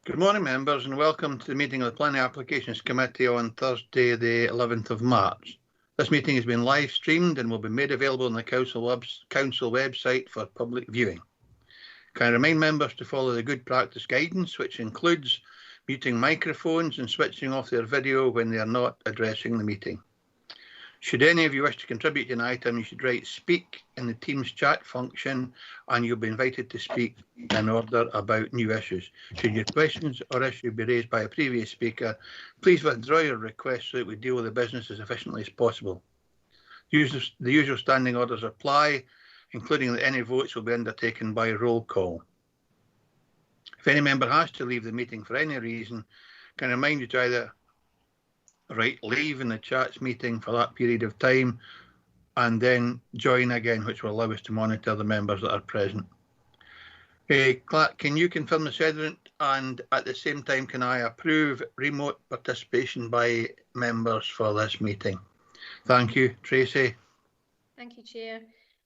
Good morning, members, and welcome to the meeting of the Planning Applications Committee on Thursday, the 11th of March. This meeting has been live streamed and will be made available on the Council website for public viewing. Can I remind members to follow the good practice guidance, which includes muting microphones and switching off their video when they are not addressing the meeting. Should any of you wish to contribute to an item, you should write "speak" in the Teams chat function and you'll be invited to speak in order about new issues. Should your questions or issue be raised by a previous speaker, please withdraw your request so that we deal with the business as efficiently as possible. The usual standing orders apply, including that any votes will be undertaken by roll call. If any member has to leave the meeting for any reason, can I remind you to either write "leave" in the chats meeting for that period of time and then join again, which will allow us to monitor the members that are present. Clark, can you confirm the sediment, and at the same time can I approve remote participation by members for this meeting? Thank you. Tracy. Thank you, Chair.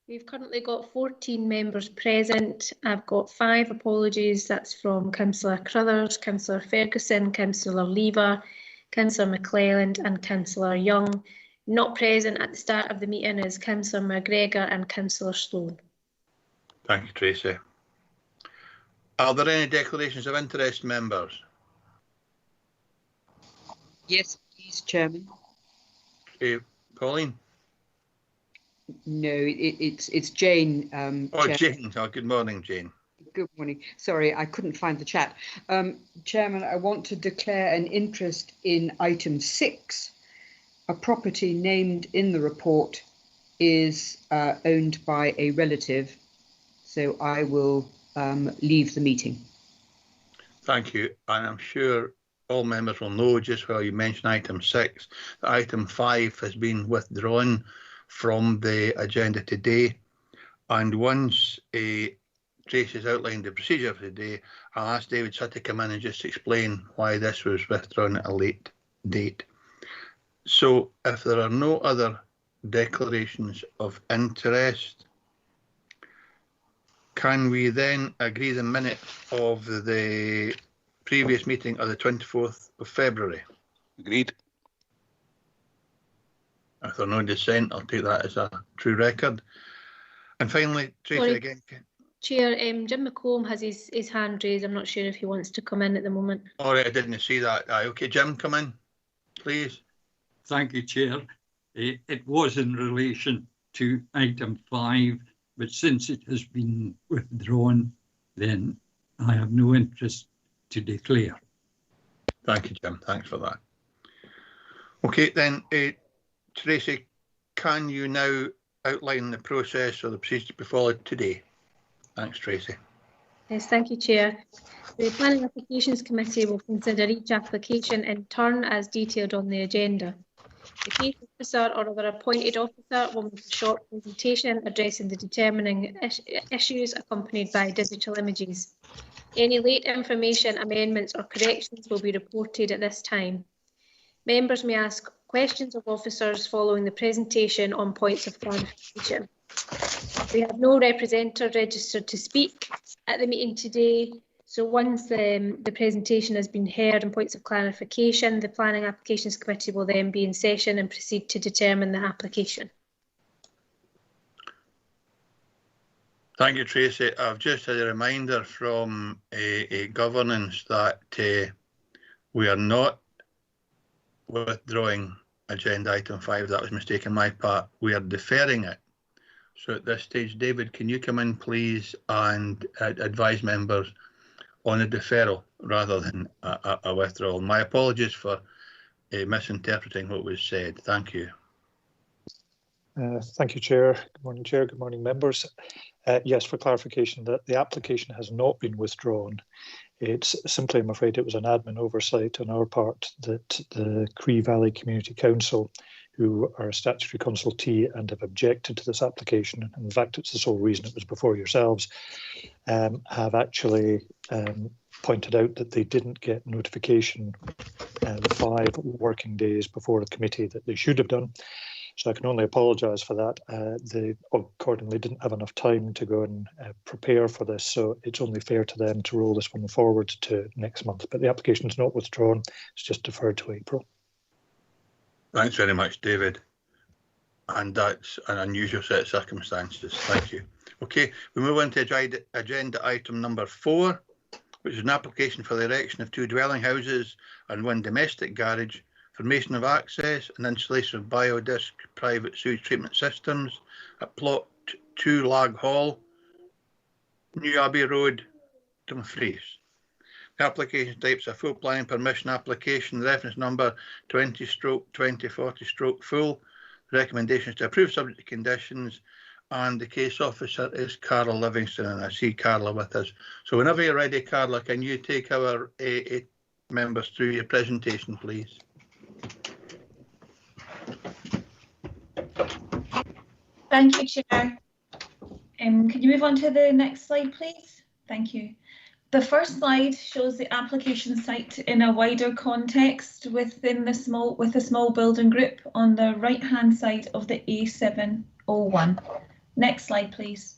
We've currently got 14 members present. I've got 5 apologies. That's from Councillor Crothers, Councillor Ferguson, Councillor Lever, Councillor McClelland and Councillor Young. Not present at the start of the meeting is Councillor McGregor and Councillor Sloan. Thank you, Tracy. Are there any declarations of interest, members? Yes, please, Chairman. Pauline? No, it's Jane. Chair. Jane. Oh, good morning, Jane. Good morning. Sorry, I couldn't find the chat. Chairman, I want to declare an interest in item 6. A property named in the report is owned by a relative, so I will leave the meeting. Thank you. And I'm sure all members will know, just while you mention item 6, that item 5 has been withdrawn from the agenda today. And once Tracy has outlined the procedure for today, I'll ask David Sutt to come in and just explain why this was withdrawn at a late date. So if there are no other declarations of interest, can we then agree the minute of the previous meeting of the 24th of February? Agreed. If there are no dissent, I'll take that as a true record. And finally, Tracy, Sorry. Again. Chair, Jim McComb has his hand raised. I'm not sure if he wants to come in at the moment. All right, I didn't see that. Okay, Jim, come in, please. Thank you, Chair. It was in relation to item 5, but since it has been withdrawn, then I have no interest to declare. Thank you, Jim. Thanks for that. Okay, then, Tracy, can you now outline the process or the procedure to be followed today? Thanks, Tracy. Yes, thank you, Chair. The Planning Applications Committee will consider each application in turn as detailed on the agenda. The case officer or other appointed officer will make a short presentation addressing the determining issues accompanied by digital images. Any late information, amendments or corrections will be reported at this time. Members may ask questions of officers following the presentation on points of clarification. We have no representative registered to speak at the meeting today. So once the presentation has been heard and points of clarification, the Planning Applications Committee will then be in session and proceed to determine the application. Thank you, Tracy. I've just had a reminder from governance that we are not withdrawing agenda item 5. That was a mistake on my part. We are deferring it. So at this stage, David, can you come in, please, and advise members on a deferral rather than a withdrawal? My apologies for misinterpreting what was said. Thank you. Thank you, Chair. Good morning, Chair. Good morning, members. Yes, for clarification, that the application has not been withdrawn. It's simply, I'm afraid, it was an admin oversight on our part that the Cree Valley Community Council, who are a statutory consultee and have objected to this application, and in fact it's the sole reason it was before yourselves, have actually pointed out that they didn't get notification 5 working days before the committee that they should have done. So I can only apologise for that. They accordingly didn't have enough time to go and prepare for this, so it's only fair to them to roll this one forward to next month. But the application is not withdrawn, it's just deferred to April. Thanks very much, David. And that's an unusual set of circumstances. Thank you. Okay, we move on to agenda item number 4, which is an application for the erection of 2 dwelling houses and 1 domestic garage, formation of access and installation of biodisc private sewage treatment systems at plot 2 Lag Hall, New Abbey Road, Dumfries. The application type is a full planning permission application, reference number 20/2040/full. The recommendation is to approve subject to conditions, and the case officer is Carla Livingston, and I see Carla with us. So whenever you're ready, Carla, can you take our members through your presentation, please? Thank you, Chair. Could you move on to the next slide, please? Thank you. The first slide shows the application site in a wider context within the small building group on the right-hand side of the A701. Next slide, please.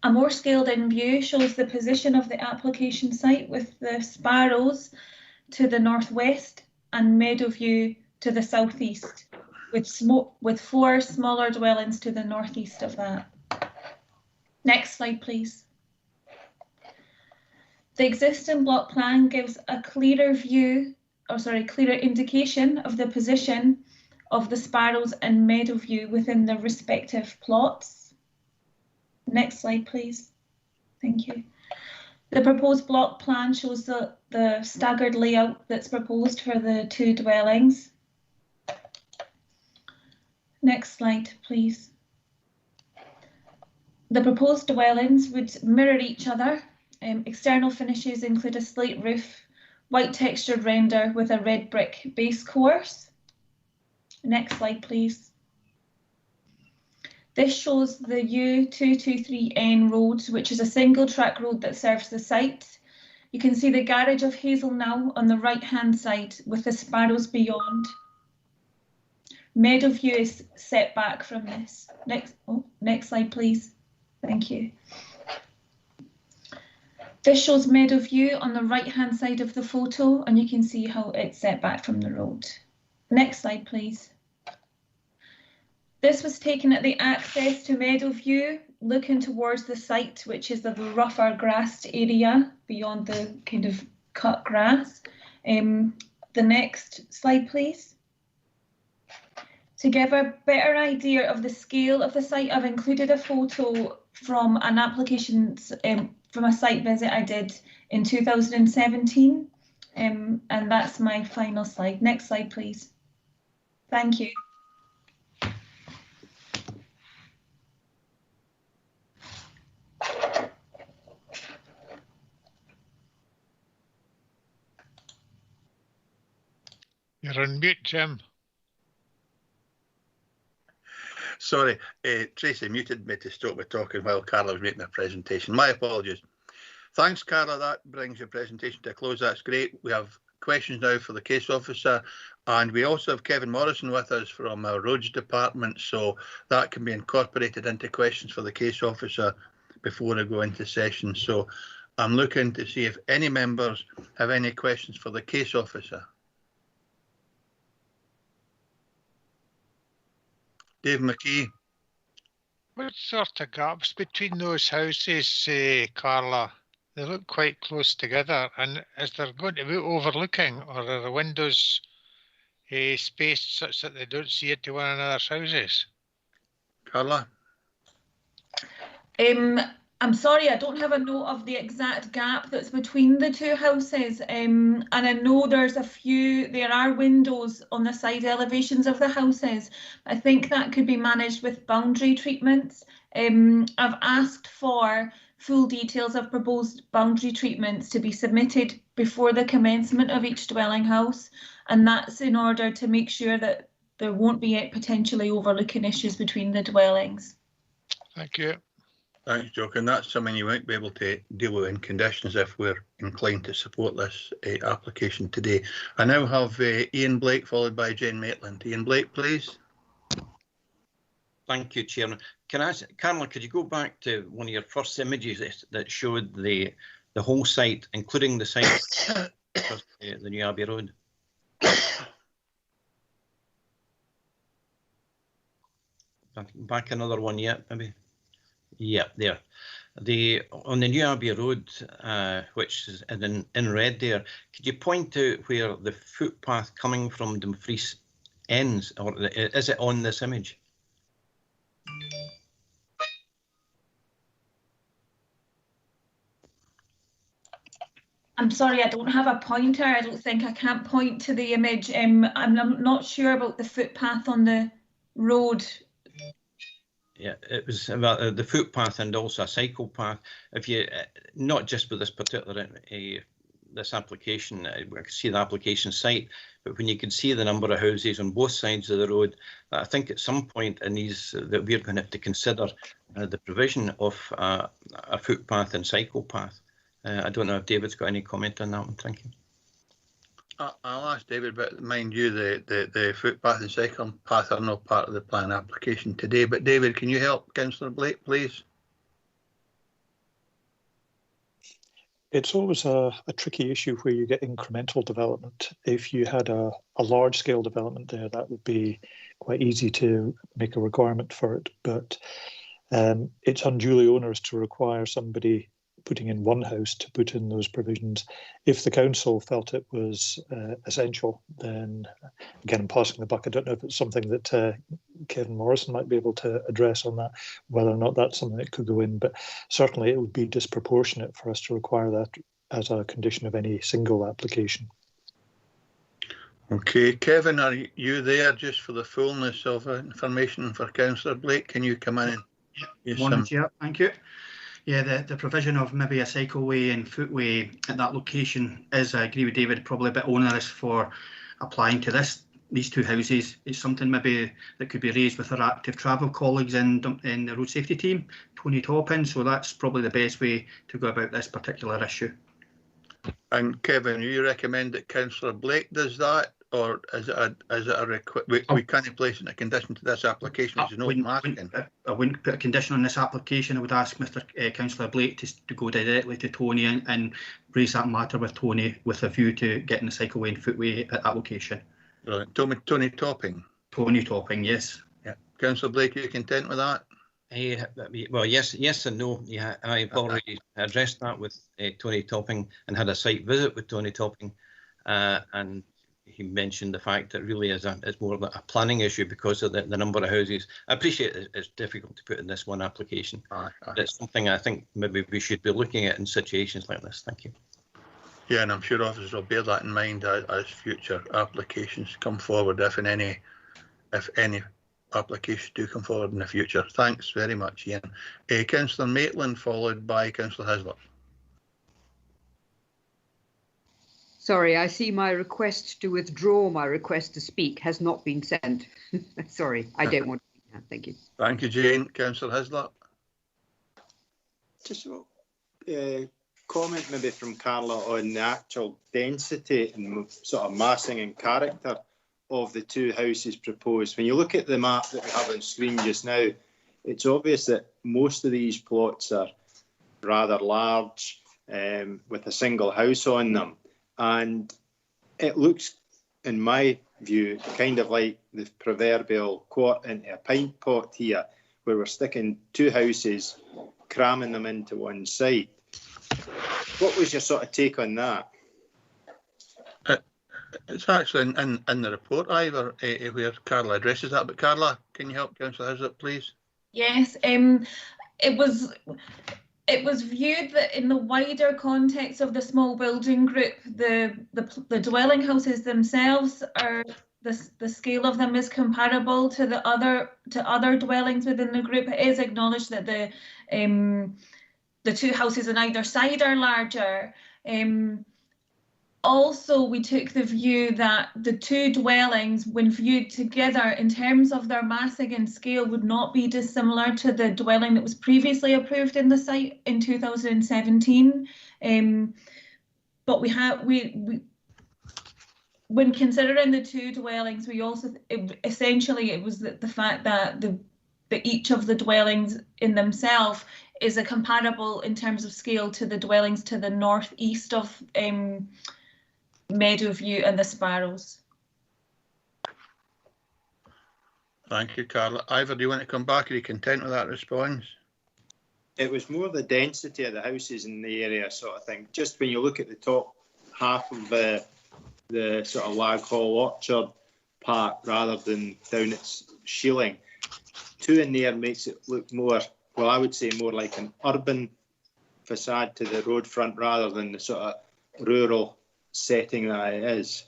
A more scaled-in view shows the position of the application site with the Sparrows to the northwest and Meadowview to the southeast, with 4 smaller dwellings to the northeast of that. Next slide, please. The existing block plan gives a clearer indication of the position of the Sparrows and Meadowview within the respective plots. Next slide, please. Thank you. The proposed block plan shows the staggered layout that's proposed for the 2 dwellings. Next slide, please. The proposed dwellings would mirror each other. External finishes include a slate roof, white textured render with a red brick base course. Next slide, please. This shows the U223N road, which is a single track road that serves the site. You can see the garage of Hazel now on the right-hand side with the Sparrows beyond. Meadowview is set back from this. Next slide, please. Thank you. This shows Meadowview on the right-hand side of the photo, and you can see how it's set back from the road. Next slide, please. This was taken at the access to Meadowview, looking towards the site, which is the rougher grassed area beyond the kind of cut grass. The next slide, please. To give a better idea of the scale of the site, I've included a photo from an application from a site visit I did in 2017, and that's my final slide. Next slide, please. Thank you. You're on mute, Jim. Sorry, Tracy muted me to stop me talking while Carla was making her presentation. My apologies. Thanks, Carla. That brings your presentation to a close. That's great. We have questions now for the case officer, and we also have Kevin Morrison with us from our roads department, so that can be incorporated into questions for the case officer before I go into session. So I'm looking to see if any members have any questions for the case officer. Dave McKee. What sort of gaps between those houses, Carla? They look quite close together. And is there going to be overlooking, or are the windows spaced such that they don't see into one another's houses? Carla? I'm sorry, I don't have a note of the exact gap that's between the 2 houses. And I know there are windows on the side elevations of the houses. I think that could be managed with boundary treatments. I've asked for full details of proposed boundary treatments to be submitted before the commencement of each dwelling house. And that's in order to make sure that there won't be potentially overlooking issues between the dwellings. Thank you. Thanks, Joe. And that's something you might be able to deal with in conditions if we're inclined to support this application today. I now have Ian Blake followed by Jane Maitland. Ian Blake, please. Thank you, Chairman. Can I ask, Carla, could you go back to one of your first images that showed the whole site, including the site of the New Abbey Road? Back another one yet, maybe. Yeah, there. On the New Abbey Road, which is in red there, could you point out where the footpath coming from Dumfries ends, or is it on this image? I'm sorry, I don't have a pointer. I don't think I can't point to the image. I'm not sure about the footpath on the road. Yeah, it was about the footpath and also a cycle path. If you, not just with this particular this application, I can see the application site, but when you can see the number of houses on both sides of the road, I think at some point in these that we're going to have to consider the provision of a footpath and cycle path. I don't know if David's got any comment on that one. Thank you. I'll ask David, but mind you, the footpath and cycle path are not part of the plan application today. But David, can you help Councillor Blake, please? It's always a tricky issue where you get incremental development. If you had a large scale development there, that would be quite easy to make a requirement for it. But it's unduly onerous to require somebody putting in one house to put in those provisions. If the council felt it was essential, then again, I'm passing the buck. I don't know if it's something that Kevin Morrison might be able to address on that, whether or not that's something that could go in, but certainly it would be disproportionate for us to require that as a condition of any single application. Okay, Kevin, are you there just for the fullness of information for Councillor Blake? Can you come in? Yes, morning, Chair. Thank you. Yeah, the provision of maybe a cycleway and footway at that location is, I agree with David, probably a bit onerous for applying to these two houses. It's something maybe that could be raised with our active travel colleagues in the road safety team, Tony Toppin. So that's probably the best way to go about this particular issue. And Kevin, you recommend that Councillor Blake does that, or is it a request? We can't place in a condition to this application, which is no masking. I wouldn't put a condition on this application. I would ask Mr. Councillor Blake to go directly to Tony and raise that matter with Tony with a view to getting the cycleway and footway at that location. Brilliant. Tony Topping. Tony Topping, yes. Yeah. Councillor Blake, are you content with that? Well, yes and no. Yeah, I've already addressed that with Tony Topping and had a site visit with Tony Topping, and he mentioned the fact that really is more of a planning issue because of the number of houses. I appreciate it's difficult to put in this one application. But it's something I think maybe we should be looking at in situations like this. Thank you. Yeah, and I'm sure officers will bear that in mind as future applications come forward, if any applications do come forward in the future. Thanks very much, Ian. Councillor Maitland, followed by Councillor Hislop. Sorry, I see my request to withdraw my request to speak has not been sent. Sorry, I don't want to do that. Thank you. Thank you, Jane. Councillor Hislop. Just a comment maybe from Carla on the actual density and sort of massing and character of the two houses proposed. When you look at the map that we have on screen just now, it's obvious that most of these plots are rather large with a single house on them. And it looks, in my view, kind of like the proverbial quart into a pint pot here, where we're sticking two houses, cramming them into one site. What was your sort of take on that? It's actually in the report, Ivor, where Carla addresses that. But Carla, can you help Councillor Hislop, please? Yes, it was viewed that in the wider context of the small building group, the dwelling houses themselves are the scale of them is comparable to the other dwellings within the group. It is acknowledged that the two houses on either side are larger. Also, we took the view that the two dwellings, when viewed together in terms of their massing and scale, would not be dissimilar to the dwelling that was previously approved in the site in 2017. But when considering the two dwellings, we also essentially it was the fact that but each of the dwellings in themselves is a comparable in terms of scale to the dwellings to the northeast of Meadowview and the Sparrows. Thank you, Carla. Ivor, do you want to come back? Are you content with that response? It was more the density of the houses in the area sort of thing. Just when you look at the top half of the sort of Lag Hall Orchard Park rather than down at Sheeling, 2 in there makes it look more, well, I would say more like an urban facade to the road front rather than the sort of rural setting that it is.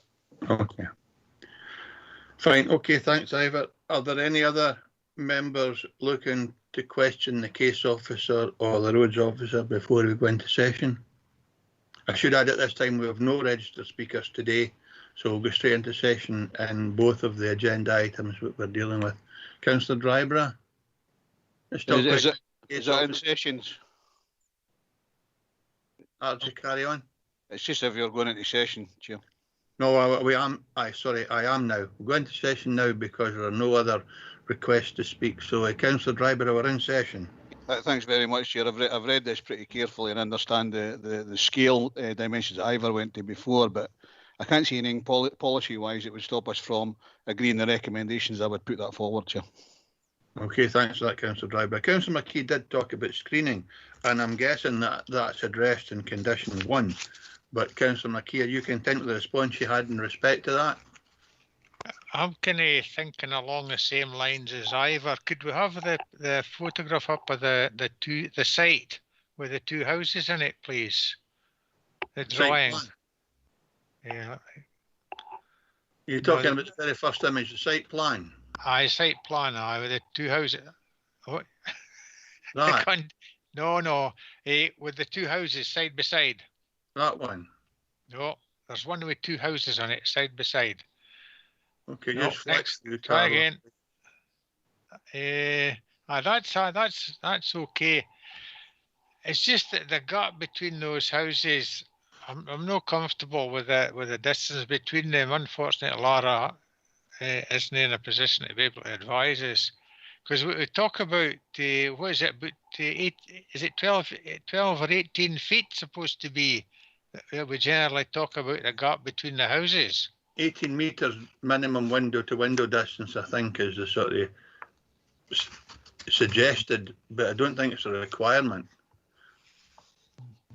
Okay. Fine. Okay, thanks, Ivor. Are there any other members looking to question the case officer or the roads officer before we go into session? I should add at this time we have no registered speakers today, so we'll go straight into session in both of the agenda items that we're dealing with. Councillor Dryborough? Is that in sessions? RJ, carry on. It's just if you're going into session, Chair. No, I am now. We're going to session now because there are no other requests to speak. So, Councillor Dryborough, we're in session. Thanks very much, Chair. I've read this pretty carefully and understand the scale dimensions that Ivor went to before, but I can't see anything policy-wise that would stop us from agreeing the recommendations. I would put that forward, Chair. Okay, thanks for that, Councillor Dryborough. Councillor McKee did talk about screening, and I'm guessing that that's addressed in condition 1. But Councillor McKee, are you content with the response you had in respect to that? I'm kind of thinking along the same lines as Ivor. Could we have the photograph up of the site with the 2 houses in it, please? The drawing. Yeah. You're talking about the very first image, the site plan? Aye, site plan, aye, with the 2 houses. Oh. Right. No, with the 2 houses side by side. That one? No, there's one with 2 houses on it, side by side. Okay, no, just flex. Try again. That's okay. It's just that the gap between those houses, I'm not comfortable with the distance between them. Unfortunately, Lara isn't in a position to be able to advise us. Because we talk about, what is it, about 12 or 18 feet supposed to be? We generally talk about the gap between the houses. 18 metres minimum window to window distance, I think, is the sort of suggested, but I don't think it's a requirement.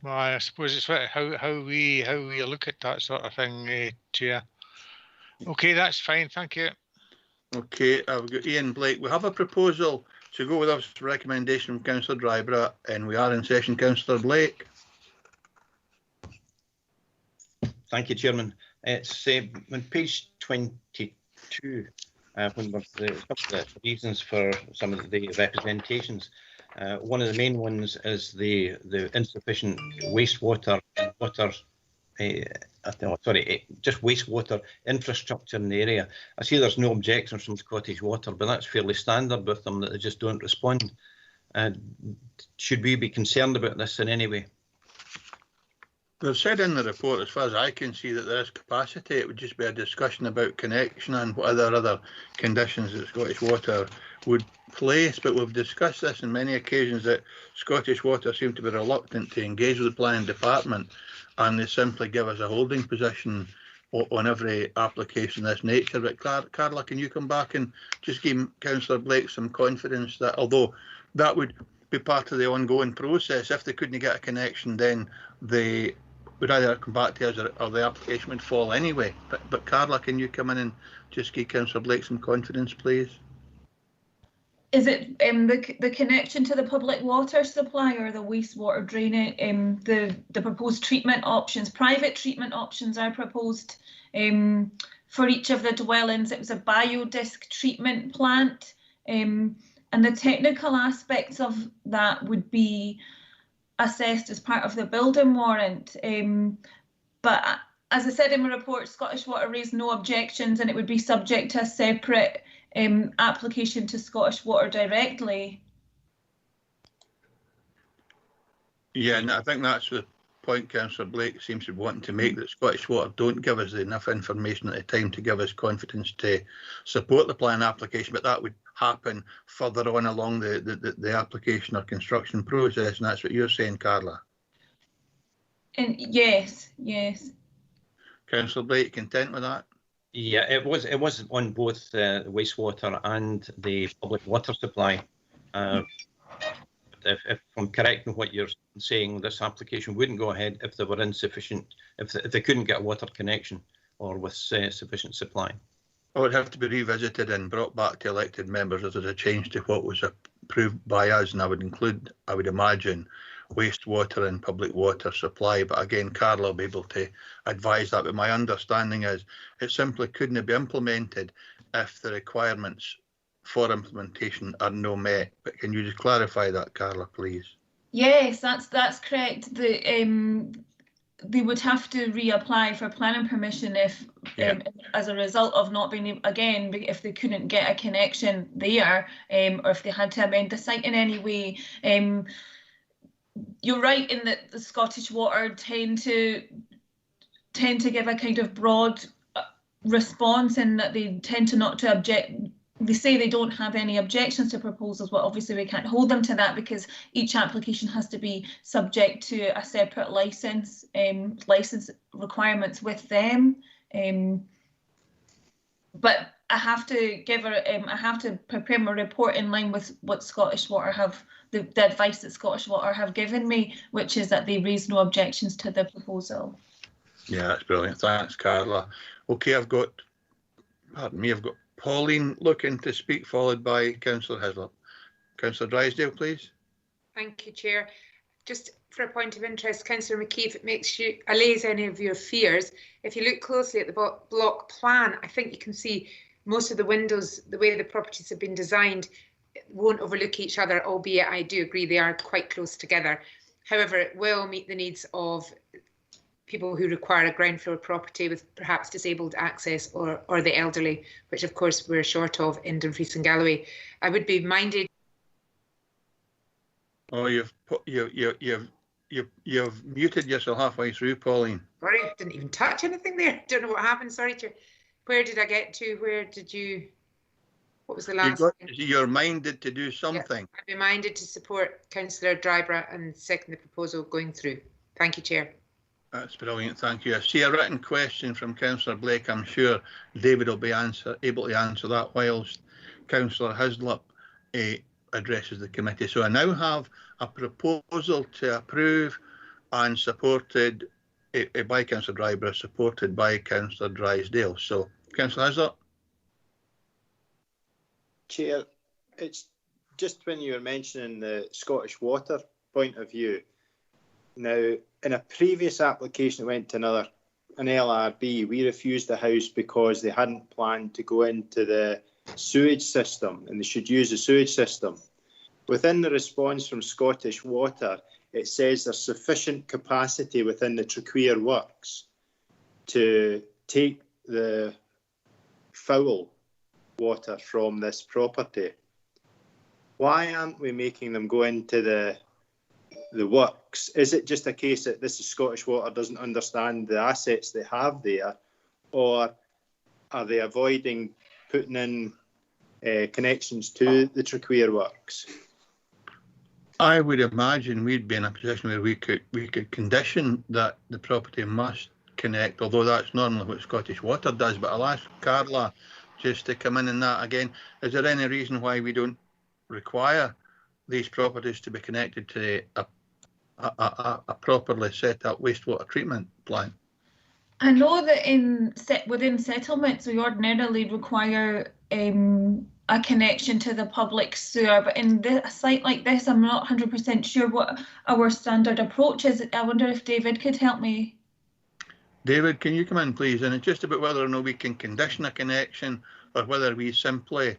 Well, I suppose it's how we look at that sort of thing, Chair. Okay, that's fine, thank you. Okay, I've got Ian Blake. We have a proposal to go with our recommendation from Councillor Dryborough, and we are in session. Councillor Blake. Thank you, Chairman. It's on page 22, when we've the reasons for some of the representations. One of the main ones is the insufficient wastewater and water, just wastewater infrastructure in the area. I see there's no objections from Scottish Water, but that's fairly standard with them, that they just don't respond. Should we be concerned about this in any way? They've said in the report, as far as I can see, that there is capacity. It would just be a discussion about connection and what other conditions that Scottish Water would place. But we've discussed this on many occasions, that Scottish Water seem to be reluctant to engage with the planning department, and they simply give us a holding position on every application of this nature. But Carla, can you come back and just give Councillor Blake some confidence that although that would be part of the ongoing process, if they couldn't get a connection, then they would either come back to us or the application would fall anyway. But Carla, can you come in and just give Councillor Blake some confidence, please? Is it the connection to the public water supply or the wastewater drainage? The proposed treatment options, private treatment options are proposed for each of the dwellings. It was a biodisc treatment plant, and the technical aspects of that would be assessed as part of the building warrant. But as I said in my report, Scottish Water raised no objections, and it would be subject to a separate application to Scottish Water directly. Yeah, and I think that's the point Councillor Blake seems to be wanting to make, that Scottish Water don't give us enough information at the time to give us confidence to support the plan application, but that would happen further on along the application or construction process, and that's what you're saying, Carla? And yes. Councillor Blake, content with that? Yeah, it was on both the wastewater and the public water supply. If I'm correct in what you're saying, this application wouldn't go ahead if there were insufficient, if they couldn't get a water connection or with sufficient supply. It would have to be revisited and brought back to elected members as a change to what was approved by us, and I would include, I would imagine, wastewater and public water supply. But again, Carla will be able to advise that. But my understanding is it simply couldn't be implemented if the requirements for implementation are no met. But can you just clarify that, Carla, please? Yes, that's correct. They would have to reapply for planning permission if, as a result of not being able, again, if they couldn't get a connection there, or if they had to amend the site in any way. You're right in that the Scottish Water tend to give a kind of broad response, and that they tend to not to object. They say they don't have any objections to proposals, but obviously we can't hold them to that because each application has to be subject to a separate license requirements with them. But I have to give her, I have to prepare my report in line with what Scottish Water have, the advice that Scottish Water have given me, which is that they raise no objections to the proposal. Yeah, that's brilliant. Thanks, Carla. Okay, I've got Pauline looking to speak, followed by Councillor Hislop. Councillor Drysdale, please. Thank you, Chair. Just for a point of interest, Councillor McKee, if it makes you allays any of your fears, if you look closely at the block plan, I think you can see most of the windows, the way the properties have been designed, won't overlook each other, albeit I do agree they are quite close together. However, it will meet the needs of people who require a ground floor property with perhaps disabled access, or the elderly, which of course we're short of in Dumfries and Galloway. I would be minded. Oh, you've muted yourself halfway through, Pauline. Sorry, I didn't even touch anything there. Don't know what happened. Sorry, Chair. Where did I get to? Where did you? What was the last? You're minded to do something. Yeah, I'd be minded to support Councillor Drybrough and second the proposal going through. Thank you, Chair. That's brilliant, thank you. I see a written question from Councillor Blake. I'm sure David will be able to answer that whilst Councillor Hislop addresses the committee. So I now have a proposal to approve and supported by Councillor Drybrough, supported by Councillor Drysdale. So, Councillor Hislop. Chair, it's just when you were mentioning the Scottish Water point of view. Now, in a previous application that went to an LRB, we refused the house because they hadn't planned to go into the sewage system, and they should use the sewage system. Within the response from Scottish Water, it says there's sufficient capacity within the Traquair works to take the foul water from this property. Why aren't we making them go into the works? Is it just a case that this is Scottish Water doesn't understand the assets they have there, or are they avoiding putting in connections to the Traquair works? I would imagine we'd be in a position where we could condition that the property must connect, although that's normally what Scottish Water does. But I'll ask Carla just to come in on that again. Is there any reason why we don't require these properties to be connected to a properly set up wastewater treatment plant? I know that within settlements we ordinarily require a connection to the public sewer, but in a site like this I'm not 100% sure what our standard approach is. I wonder if David could help me. David, can you come in please? And it's just about whether or not we can condition a connection, or whether we simply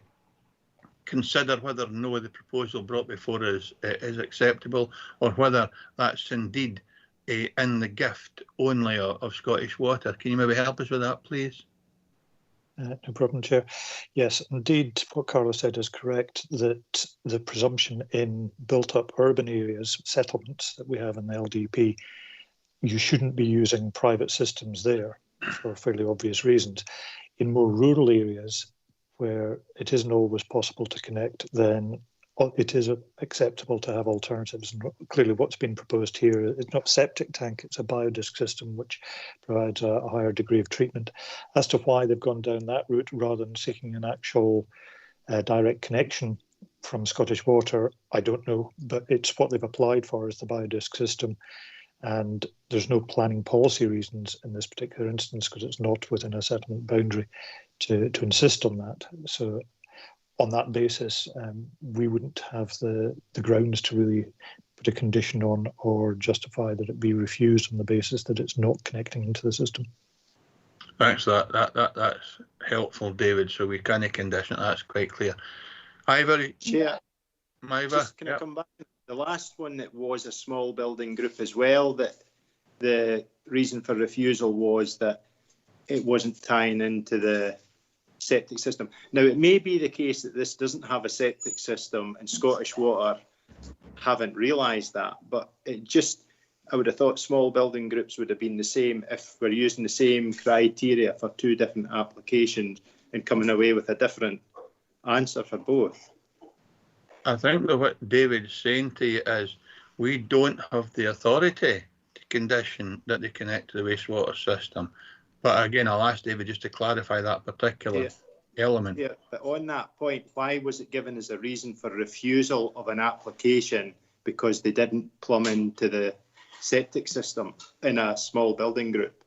consider whether or no the proposal brought before us is acceptable, or whether that's indeed in the gift only of Scottish Water. Can you maybe help us with that, please? No problem, Chair. Yes, indeed, what Carla said is correct, that the presumption in built-up urban areas, settlements that we have in the LDP, you shouldn't be using private systems there for fairly obvious reasons. In more rural areas, where it isn't always possible to connect, then it is acceptable to have alternatives. And clearly what's been proposed here is not a septic tank, it's a biodisc system which provides a higher degree of treatment. As to why they've gone down that route rather than seeking an actual direct connection from Scottish Water, I don't know, but it's what they've applied for is the biodisc system. And there's no planning policy reasons in this particular instance because it's not within a settlement boundary to insist on that. So on that basis, we wouldn't have the grounds to really put a condition on or justify that it be refused on the basis that it's not connecting into the system. Thanks, that's helpful, David. So we can't condition it, that's quite clear. Ivor? Chair, Ivor? Can I come back? The last one that was a small building group as well, that the reason for refusal was that it wasn't tying into the septic system. Now, it may be the case that this doesn't have a septic system and Scottish Water haven't realised that, but I would have thought small building groups would have been the same if we're using the same criteria for two different applications and coming away with a different answer for both. I think that what David's saying to you is we don't have the authority to condition that they connect to the wastewater system. But again, I'll ask David just to clarify that particular element. Yeah, but on that point, why was it given as a reason for refusal of an application because they didn't plumb into the septic system in a small building group?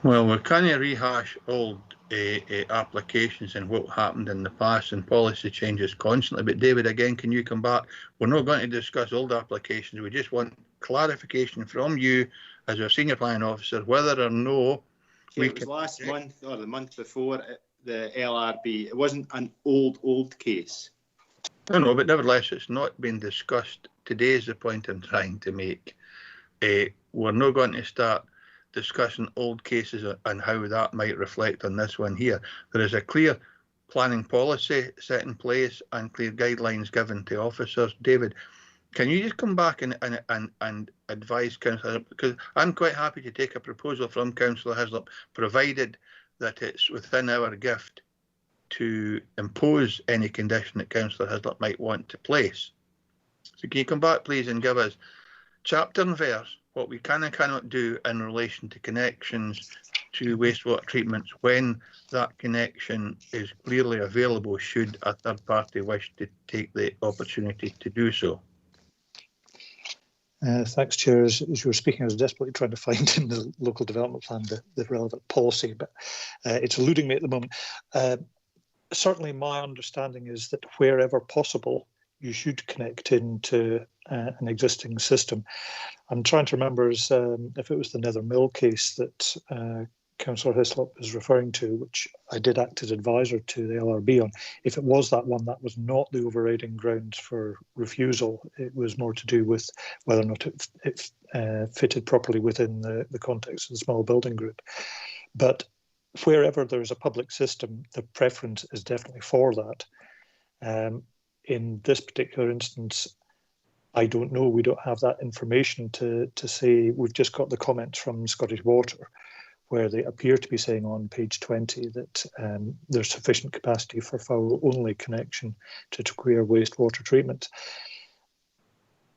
Well, we can't rehash old applications and what happened in the past, and policy changes constantly. But David, again, can you come back? We're not going to discuss old applications. We just want clarification from you as our senior planning officer whether or no we can. Last month or the month before the LRB, it wasn't an old case. No, but nevertheless, it's not been discussed. Today is the point I'm trying to make. We're not going to start discussing old cases and how that might reflect on this one here. There is a clear planning policy set in place and clear guidelines given to officers. David, can you just come back and advise Councillor, because I'm quite happy to take a proposal from Councillor Hislop, provided that it's within our gift to impose any condition that Councillor Hislop might want to place. So can you come back, please, and give us chapter and verse what we can and cannot do in relation to connections to wastewater treatments when that connection is clearly available should a third party wish to take the opportunity to do so. Thanks, Chair. As you were speaking, I was desperately trying to find in the local development plan the relevant policy, but it's eluding me at the moment. Certainly my understanding is that wherever possible, you should connect into an existing system. I'm trying to remember if it was the Nether Mill case that Councillor Hislop is referring to, which I did act as advisor to the LRB on. If it was that one, that was not the overriding grounds for refusal. It was more to do with whether or not it fitted properly within the context of the small building group. But wherever there's a public system, the preference is definitely for that. In this particular instance, I don't know. We don't have that information to say. We've just got the comments from Scottish Water, where they appear to be saying on page 20 that there's sufficient capacity for foul-only connection to Trequarry wastewater treatment.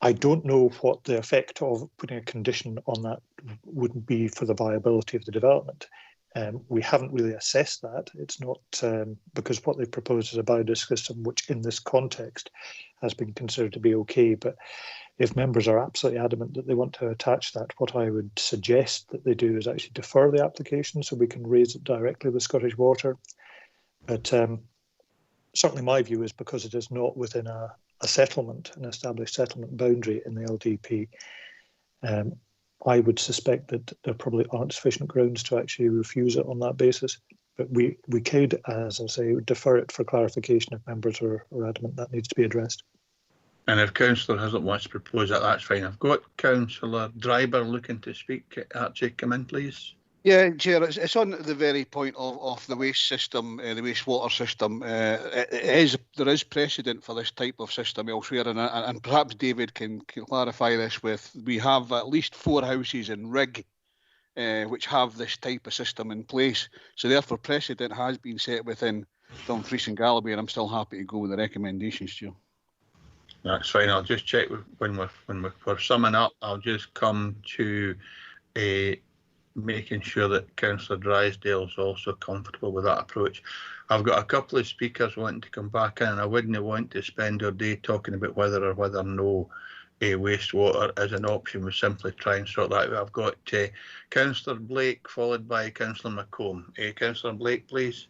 I don't know what the effect of putting a condition on that would be for the viability of the development. We haven't really assessed that. It's not because what they've proposed is a biodisc system, which in this context has been considered to be okay. But if members are absolutely adamant that they want to attach that, what I would suggest that they do is actually defer the application so we can raise it directly with Scottish Water. But certainly my view is because it is not within a settlement, an established settlement boundary in the LDP, I would suspect that there probably aren't sufficient grounds to actually refuse it on that basis. But we could, as I say, defer it for clarification if members are adamant that needs to be addressed. And if Councillor Hislop wants to propose that, that's fine. I've got Councillor Dryber looking to speak. Archie, come in, please. Yeah, Chair, it's on the very point of the waste system, the wastewater system. There is precedent for this type of system elsewhere, and perhaps David can clarify this with. We have at least 4 houses in Rigg which have this type of system in place. So therefore precedent has been set within Dumfries and Galloway, and I'm still happy to go with the recommendations, Chair. That's fine. I'll just check when we're summing up. I'll just come to making sure that Councillor Drysdale is also comfortable with that approach. I've got a couple of speakers wanting to come back in, and I wouldn't want to spend our day talking about whether or no wastewater is an option. We simply try and sort that out. I've got Councillor Blake followed by Councillor Macomb. Councillor Blake, please.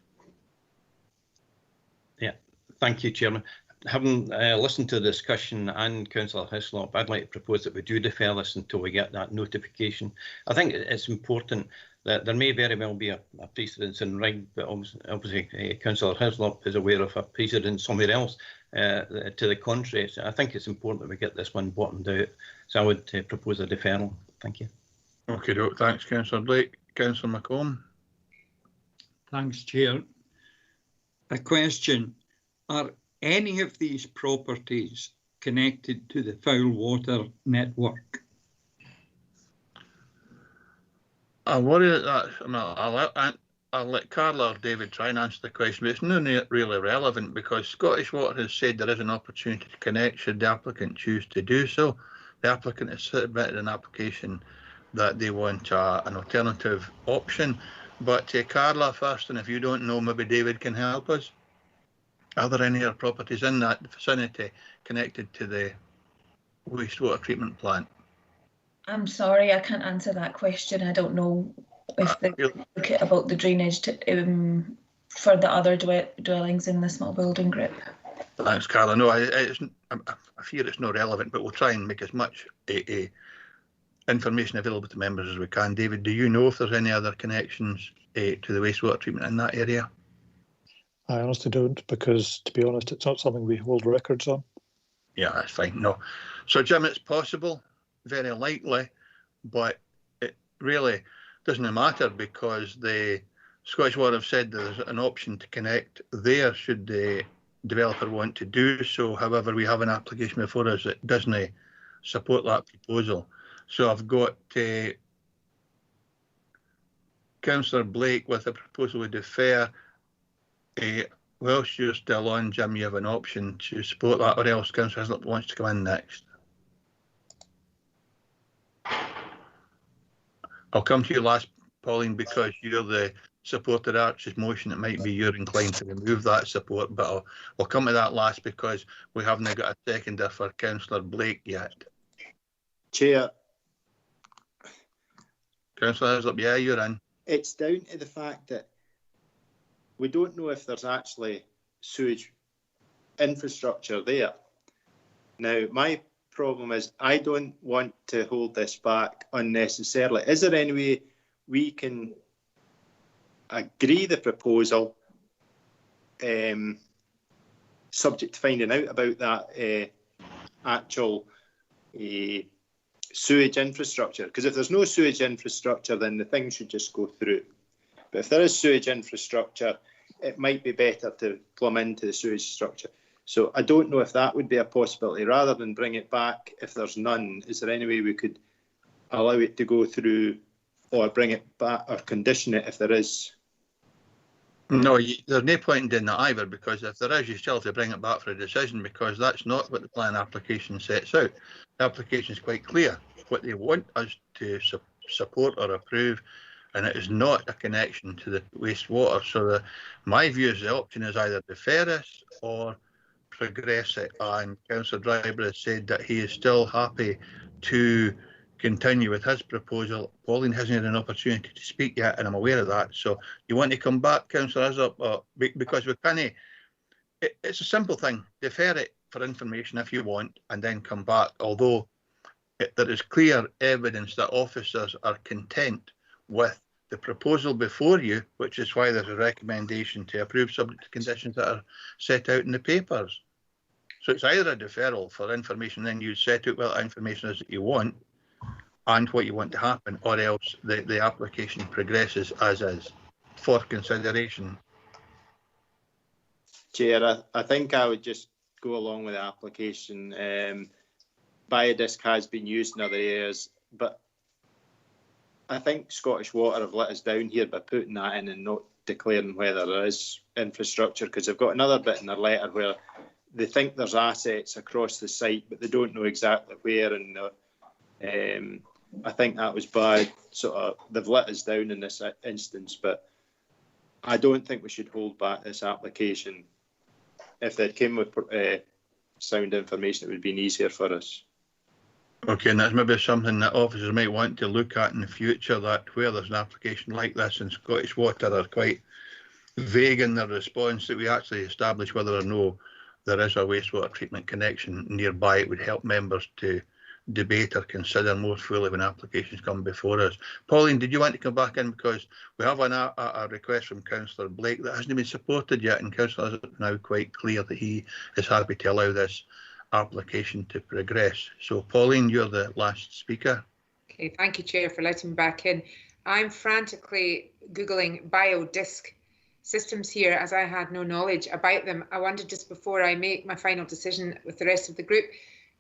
Yeah, thank you, Chairman. Having listened to the discussion and Councillor Hislop, I'd like to propose that we do defer this until we get that notification. I think it's important that there may very well be a precedence in Rig, but obviously Councillor Hislop is aware of a precedent somewhere else to the contrary. So I think it's important that we get this one bottomed out. So I would propose a deferral. Thank you. Okay, thanks, Councillor Blake. Councillor Macomb. Thanks, Chair. A question. Are any of these properties connected to the foul water network? I worry that I'll let Carla or David try and answer the question, but it's not really relevant because Scottish Water has said there is an opportunity to connect should the applicant choose to do so. The applicant has submitted an application that they want an alternative option. But Carla first, and if you don't know, maybe David can help us. Are there any other properties in that vicinity connected to the wastewater treatment plant? I'm sorry, I can't answer that question. I don't know if they look at about the drainage for the other dwellings in the small building group. Thanks, Carla. No, I fear it's not relevant, but we'll try and make as much information available to members as we can. David, do you know if there's any other connections to the wastewater treatment in that area? I honestly don't, because to be honest, it's not something we hold records on. Yeah, that's fine. No. So, Jim, it's possible, very likely, but it really doesn't matter because the Scottish Water have said there's an option to connect there should the developer want to do so. However, we have an application before us that doesn't support that proposal. So I've got Councillor Blake with a proposal to defer. Whilst you're still on, Jim, you have an option to support that, or else Councillor Hislop wants to come in next. I'll come to you last, Pauline, because you're the supporter of Archie's motion. It might be you're inclined to remove that support, but I'll come to that last because we haven't got a seconder for Councillor Blake yet. Chair. Councillor Hislop, yeah, you're in. It's down to the fact that we don't know if there's actually sewage infrastructure there. Now, my problem is I don't want to hold this back unnecessarily. Is there any way we can agree the proposal subject to finding out about that actual sewage infrastructure? Because if there's no sewage infrastructure, then the thing should just go through. But if there is sewage infrastructure, it might be better to plumb into the sewage structure. So I don't know if that would be a possibility. Rather than bring it back if there's none, is there any way we could allow it to go through or bring it back or condition it if there is? No, there's no point in doing that either, because if there is, you still have to bring it back for a decision, because that's not what the plan application sets out. The application is quite clear what they want us to support or approve, and it is not a connection to the wastewater. So my view is the option is either defer this or progress it. And Councillor Dryburgh has said that he is still happy to continue with his proposal. Pauline hasn't had an opportunity to speak yet, and I'm aware of that. So you want to come back, Councillor Hislop, because we can't. It's a simple thing. Defer it for information if you want, and then come back. Although there is clear evidence that officers are content with the proposal before you, which is why there's a recommendation to approve subject to conditions that are set out in the papers. So it's either a deferral for information, then you set out what information is that you want and what you want to happen, or else the application progresses as is for consideration. Chair, I think I would just go along with the application. Biodisc has been used in other areas, but I think Scottish Water have let us down here by putting that in and not declaring whether there is infrastructure, because they've got another bit in their letter where they think there's assets across the site, but they don't know exactly where. And I think that was bad. They've let us down in this instance, but I don't think we should hold back this application. If they came with sound information, it would have been easier for us. Okay, and that's maybe something that officers might want to look at in the future, that where there's an application like this and Scottish Water are quite vague in their response, that we actually establish whether or no there is a wastewater treatment connection nearby. It would help members to debate or consider more fully when applications come before us. Pauline, did you want to come back in? Because we have a request from Councillor Blake that hasn't been supported yet, and Councillor is now quite clear that he is happy to allow this application to progress. So Pauline, you're the last speaker. Okay, thank you, Chair, for letting me back in. I'm frantically Googling biodisc systems here, as I had no knowledge about them. I wondered, just before I make my final decision with the rest of the group,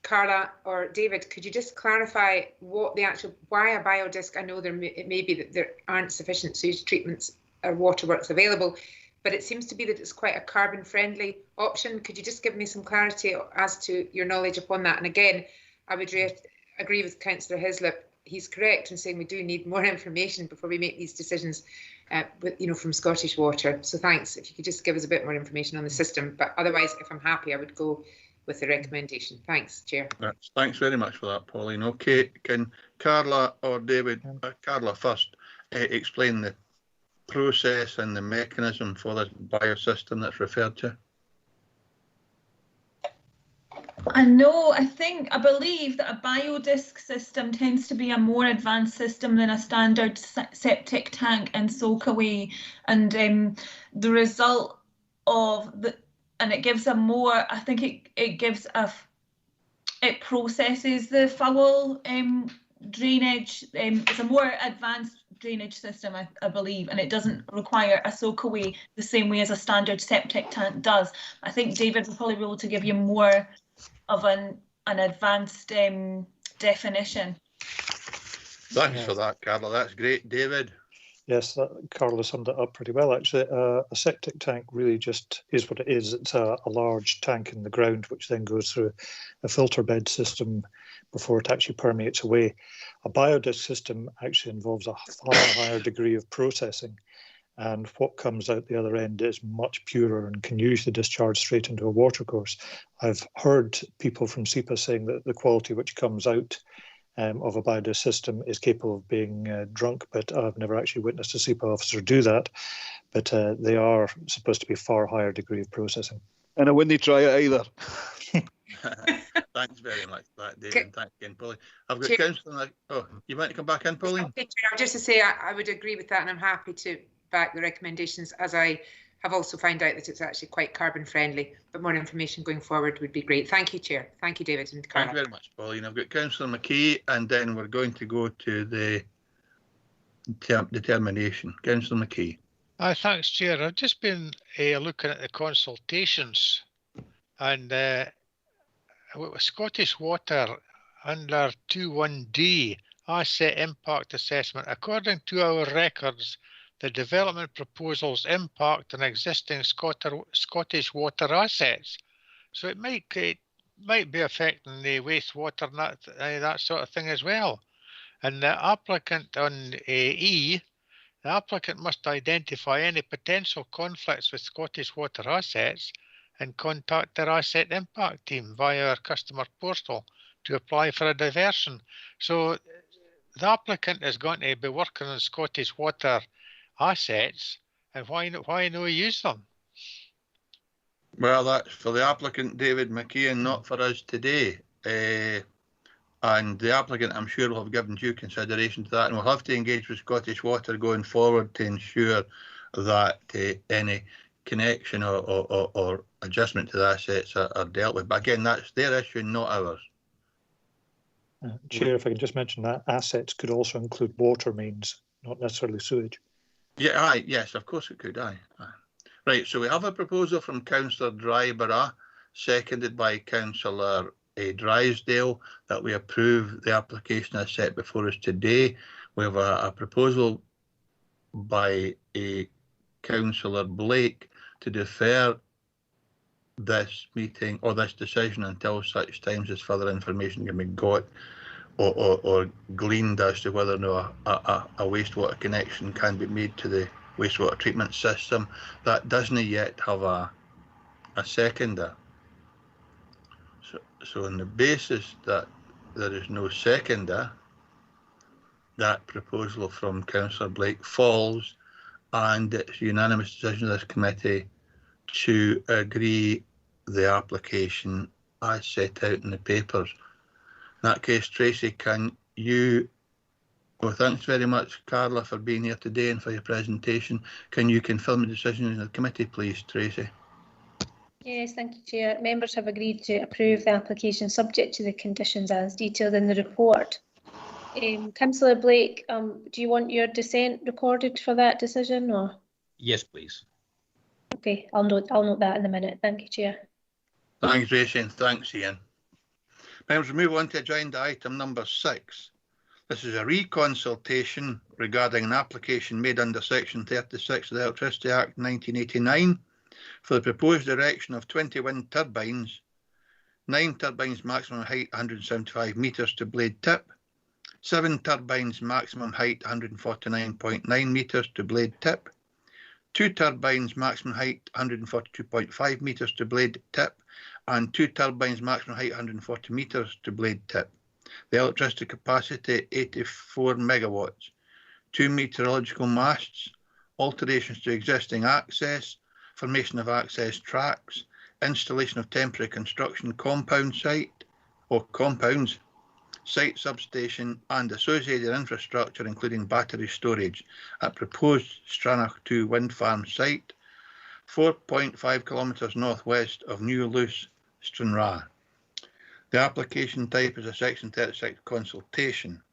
Carla or David, could you just clarify what the why a biodisc? I know it may be that there aren't sufficient sewage treatments or waterworks available, but it seems to be that it's quite a carbon friendly option. Could you just give me some clarity as to your knowledge upon that? And again, I would agree with Councillor Hislop. He's correct in saying we do need more information before we make these decisions, from Scottish Water. So thanks. If you could just give us a bit more information on the system. But otherwise, if I'm happy, I would go with the recommendation. Thanks, Chair. Thanks very much for that, Pauline. Okay, can Carla or David, Carla first, explain the process and the mechanism for this biosystem that's referred to? I believe that a biodisc system tends to be a more advanced system than a standard septic tank and soak away, and the result of and it gives a more, I think it processes the foul drainage. It's a more advanced drainage system, I believe, and it doesn't require a soak away the same way as a standard septic tank does. I think David will probably be able to give you more of an advanced definition. Thanks for that, Carla. That's great. David? Yes, Carla summed it up pretty well, actually. A septic tank really just is what it is. It's a large tank in the ground, which then goes through a filter bed system before it actually permeates away. A biodisc system actually involves a far higher degree of processing, and what comes out the other end is much purer and can usually discharge straight into a watercourse. I've heard people from SEPA saying that the quality which comes out of a biodisc system is capable of being drunk, but I've never actually witnessed a SEPA officer do that. But they are supposed to be far higher degree of processing. And I wouldn't try it either. Thanks very much for that, David. Thanks again, Pauline. I've got Councillor. Oh, you want to come back in, Pauline? Okay, just to say I would agree with that, and I'm happy to back the recommendations, as I have also found out that it's actually quite carbon friendly, but more information going forward would be great. Thank you, Chair. Thank you, David and Carla. Thank you very much, Pauline. I've got Councillor McKee, and then we're going to go to the determination. Councillor McKee. Thanks, Chair. I've just been looking at the consultations, and with Scottish Water under 21D asset impact assessment, according to our records, the development proposals impact on existing Scottish Water assets. So it might be affecting the wastewater and that sort of thing as well. And the applicant on E, the applicant must identify any potential conflicts with Scottish Water assets and contact their asset impact team via our customer portal to apply for a diversion. So the applicant is going to be working on Scottish Water assets, and why no use them? Well, that's for the applicant, David McKeon, not for us today. And the applicant, I'm sure, will have given due consideration to that, and we'll have to engage with Scottish Water going forward to ensure that any connection or adjustment to the assets are dealt with. But again, that's their issue, not ours. Chair, if I can just mention that assets could also include water mains, not necessarily sewage. Yeah, aye, yes, of course it could, aye. Right, so we have a proposal from Councillor Dryborough, seconded by Councillor Drysdale, that we approve the application as set before us today. We have a proposal by Councillor Blake to defer this meeting or this decision until such times as further information can be got or gleaned as to whether or not a wastewater connection can be made to the wastewater treatment system. That doesn't yet have a seconder. So on the basis that there is no seconder, that proposal from Councillor Blake falls, and it's unanimous decision of this committee to agree the application as set out in the papers. In that case, Tracy, can you, well, thanks very much, Carla, for being here today and for your presentation. Can you confirm the decision in the committee, please, Tracy? Yes, thank you, Chair. Members have agreed to approve the application subject to the conditions as detailed in the report. Councillor Blake, do you want your dissent recorded for that decision, or? Yes, please. Okay, I'll note that in a minute. Thank you, Chair. Thanks, Tracy, and thanks, Ian. Members, we move on to agenda item number 6. This is a reconsultation regarding an application made under Section 36 of the Electricity Act 1989 for the proposed erection of 20 wind turbines, 9 turbines maximum height 175 metres to blade tip, 7 turbines maximum height 149.9 metres to blade tip, 2 turbines maximum height 142.5 metres to blade tip, and 2 turbines maximum height 140 metres to blade tip. The electricity capacity 84 megawatts. 2 meteorological masts, alterations to existing access, formation of access tracks, installation of temporary construction compound site or compounds, site substation and associated infrastructure including battery storage at proposed Stranach 2 wind farm site, 4.5 kilometres northwest of New Luce, Stranraer. The application type is a Section 36 consultation.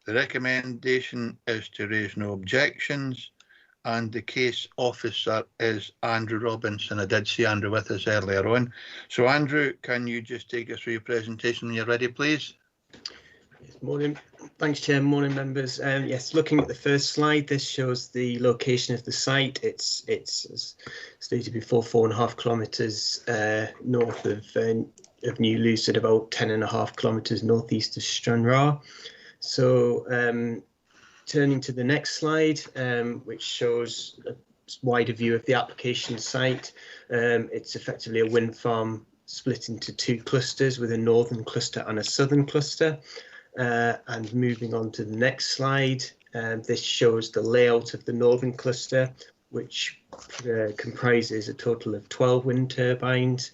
The recommendation is to raise no objections, and the case officer is Andrew Robinson. I did see Andrew with us earlier on. So Andrew, can you just take us through your presentation when you're ready, please? Yes, morning. Thanks, Chair. Morning, members. Yes, looking at the first slide, this shows the location of the site. It's as stated before, 4.5 kilometres north of New Luce, at about 10.5 kilometres northeast of Stranraer. So turning to the next slide, which shows a wider view of the application site. It's effectively a wind farm split into 2 clusters, with a northern cluster and a southern cluster. And moving on to the next slide, this shows the layout of the northern cluster, which comprises a total of 12 wind turbines,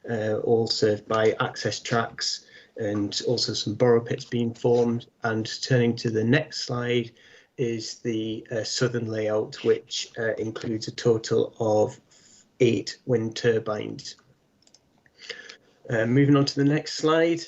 all served by access tracks, and also some borrow pits being formed. And turning to the next slide is the southern layout, which includes a total of 8 wind turbines. Moving on to the next slide.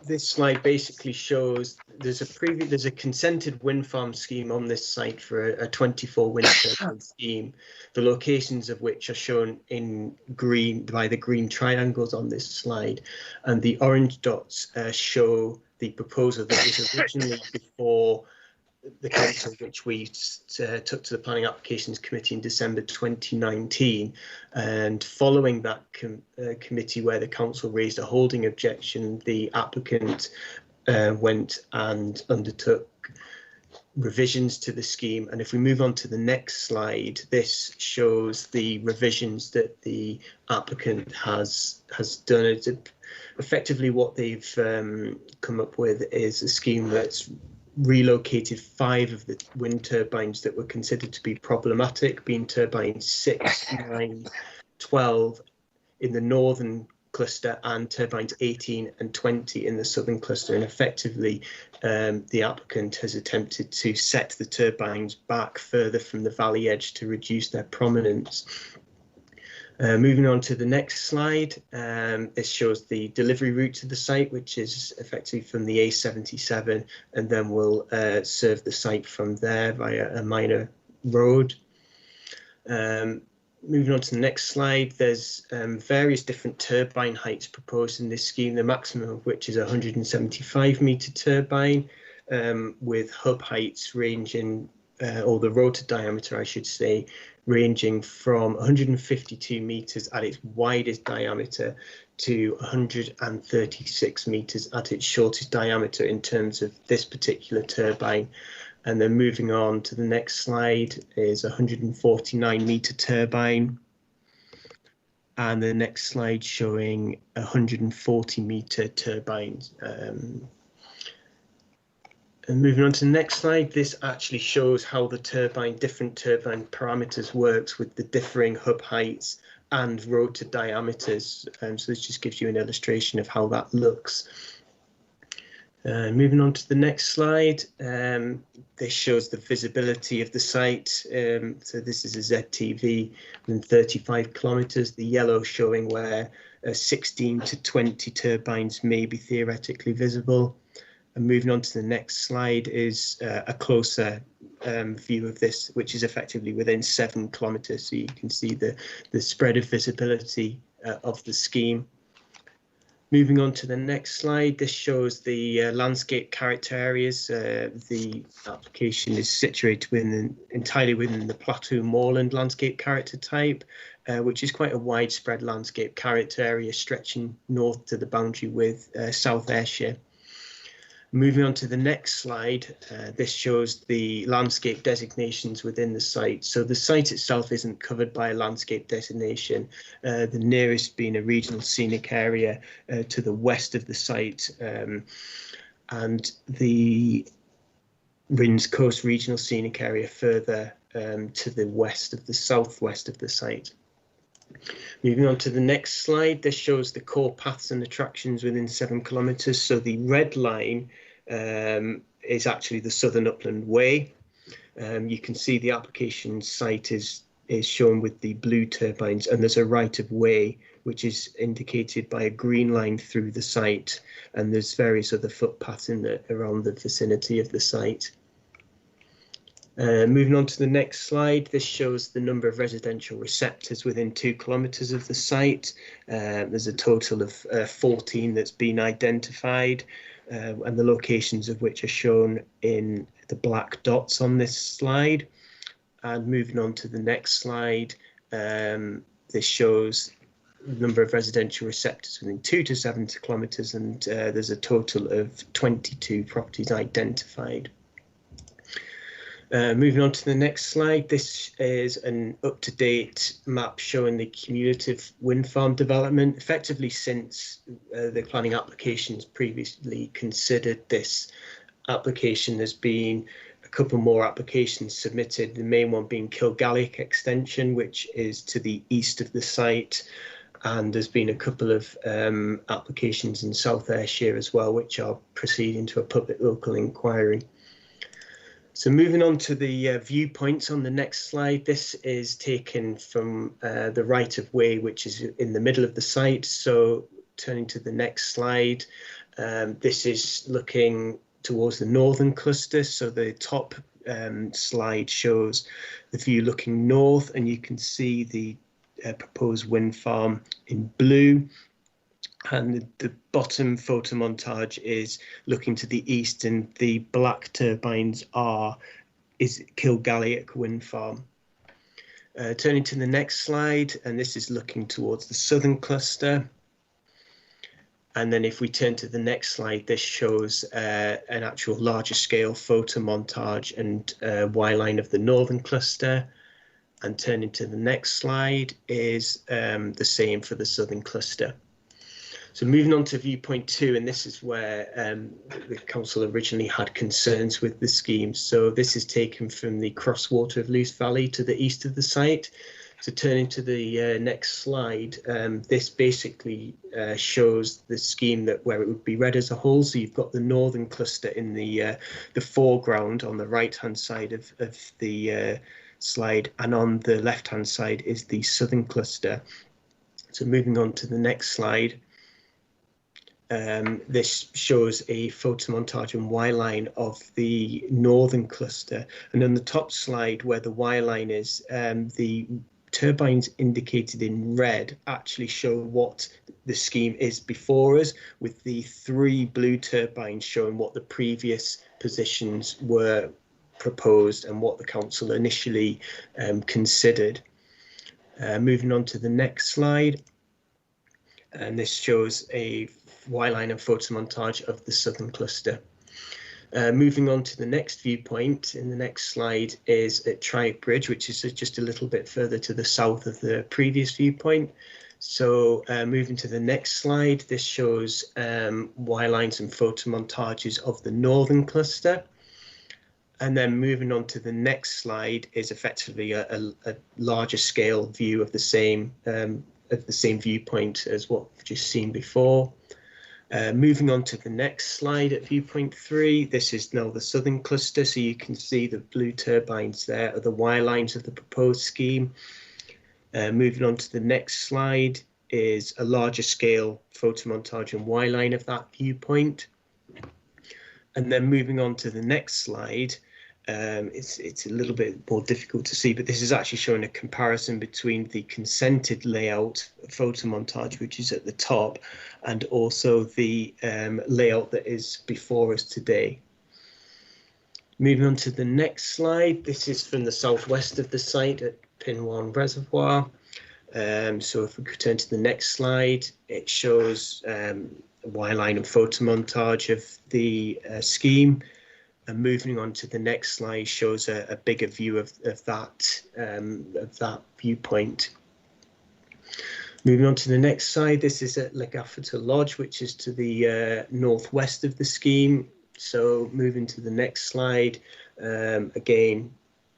This slide basically shows there's a consented wind farm scheme on this site for a 24 wind turbine scheme, the locations of which are shown in green by the green triangles on this slide, and the orange dots show the proposal that was originally before the council, which we took to the Planning Applications Committee in December 2019. And following that committee, where the council raised a holding objection, the applicant went and undertook revisions to the scheme. And if we move on to the next slide, this shows the revisions that the applicant has done. It's effectively what they've come up with is a scheme that's relocated 5 of the wind turbines that were considered to be problematic, being turbines 6, 9, 12 in the northern cluster and turbines 18 and 20 in the southern cluster. And effectively, the applicant has attempted to set the turbines back further from the valley edge to reduce their prominence. Moving on to the next slide, this shows the delivery route to the site, which is effectively from the A77, and then will serve the site from there via a minor road. Moving on to the next slide, there's various different turbine heights proposed in this scheme, the maximum of which is a 175 metre turbine. with hub heights ranging, or the rotor diameter, I should say, ranging from 152 meters at its widest diameter to 136 meters at its shortest diameter in terms of this particular turbine. And then moving on to the next slide is a 149 meter turbine. And the next slide showing 140 meter turbines. And moving on to the next slide, this actually shows how the different turbine parameters works with the differing hub heights and rotor diameters. So this just gives you an illustration of how that looks. Moving on to the next slide, this shows the visibility of the site. So this is a ZTV within 35 kilometers, the yellow showing where 16 to 20 turbines may be theoretically visible. And moving on to the next slide is a closer view of this, which is effectively within 7 kilometers. So you can see the spread of visibility of the scheme. Moving on to the next slide, this shows the landscape character areas. The application is situated entirely within the Plateau Moorland landscape character type, which is quite a widespread landscape character area stretching north to the boundary with South Ayrshire. Moving on to the next slide, this shows the landscape designations within the site. So the site itself isn't covered by a landscape designation, the nearest being a regional scenic area to the west of the site, and the Rins Coast Regional Scenic Area further to the west of the southwest of the site. Moving on to the next slide, this shows the core paths and attractions within 7 kilometres. So the red line is actually the Southern Upland Way. You can see the application site is shown with the blue turbines, and there's a right of way which is indicated by a green line through the site, and there's various other footpaths around the vicinity of the site. Moving on to the next slide, this shows the number of residential receptors within 2 kilometres of the site. There's a total of 14 that's been identified, and the locations of which are shown in the black dots on this slide. And moving on to the next slide, this shows the number of residential receptors within 2 to 7 kilometres, and there's a total of 22 properties identified. Moving on to the next slide, this is an up-to-date map showing the cumulative wind farm development. Effectively, since the planning applications previously considered this application, there's been a couple more applications submitted, the main one being Kilgallick Extension, which is to the east of the site. And there's been a couple of applications in South Ayrshire as well, which are proceeding to a public local inquiry. So moving on to the viewpoints on the next slide, this is taken from the right of way, which is in the middle of the site. So turning to the next slide, this is looking towards the northern cluster. So the top slide shows the view looking north, and you can see the proposed wind farm in blue. And the bottom photo montage is looking to the east, and the black turbines is Kilgallick Wind Farm. Turning to the next slide, and this is looking towards the southern cluster. And then if we turn to the next slide, this shows an actual larger scale photo montage and Y-line of the northern cluster. And turning to the next slide is the same for the southern cluster. So moving on to Viewpoint 2, and this is where the council originally had concerns with the scheme. So this is taken from the crosswater of Luce Valley to the east of the site. So turning to the next slide, this basically shows the scheme where it would be read as a whole. So you've got the northern cluster in the foreground on the right-hand side of the slide, and on the left-hand side is the southern cluster. So moving on to the next slide. This shows a photo montage and Y-line of the northern cluster, and on the top slide where the Y-line is, the turbines indicated in red actually show what the scheme is before us, with the 3 blue turbines showing what the previous positions were proposed and what the council initially considered. Moving on to the next slide, and this shows a Y-line and photomontage of the southern cluster. Moving on to the next viewpoint in the next slide is at Triac Bridge, which is just a little bit further to the south of the previous viewpoint. So moving to the next slide, this shows Y-lines and photomontages of the northern cluster. And then moving on to the next slide is effectively a larger scale view of the same viewpoint as what we've just seen before. Moving on to the next slide at Viewpoint 3, this is now the southern cluster, so you can see the blue turbines there are the Y lines of the proposed scheme. Moving on to the next slide is a larger scale photomontage and Y line of that viewpoint. And then moving on to the next slide, it's a little bit more difficult to see, but this is actually showing a comparison between the consented layout photomontage, which is at the top, and also the layout that is before us today. Moving on to the next slide, this is from the southwest of the site at Pinwan Reservoir. So if we could turn to the next slide, it shows a Y-line and photomontage of the scheme. And moving on to the next slide shows a bigger view of that viewpoint. Moving on to the next slide, this is at Legafferty Lodge, which is to the northwest of the scheme. So moving to the next slide, again,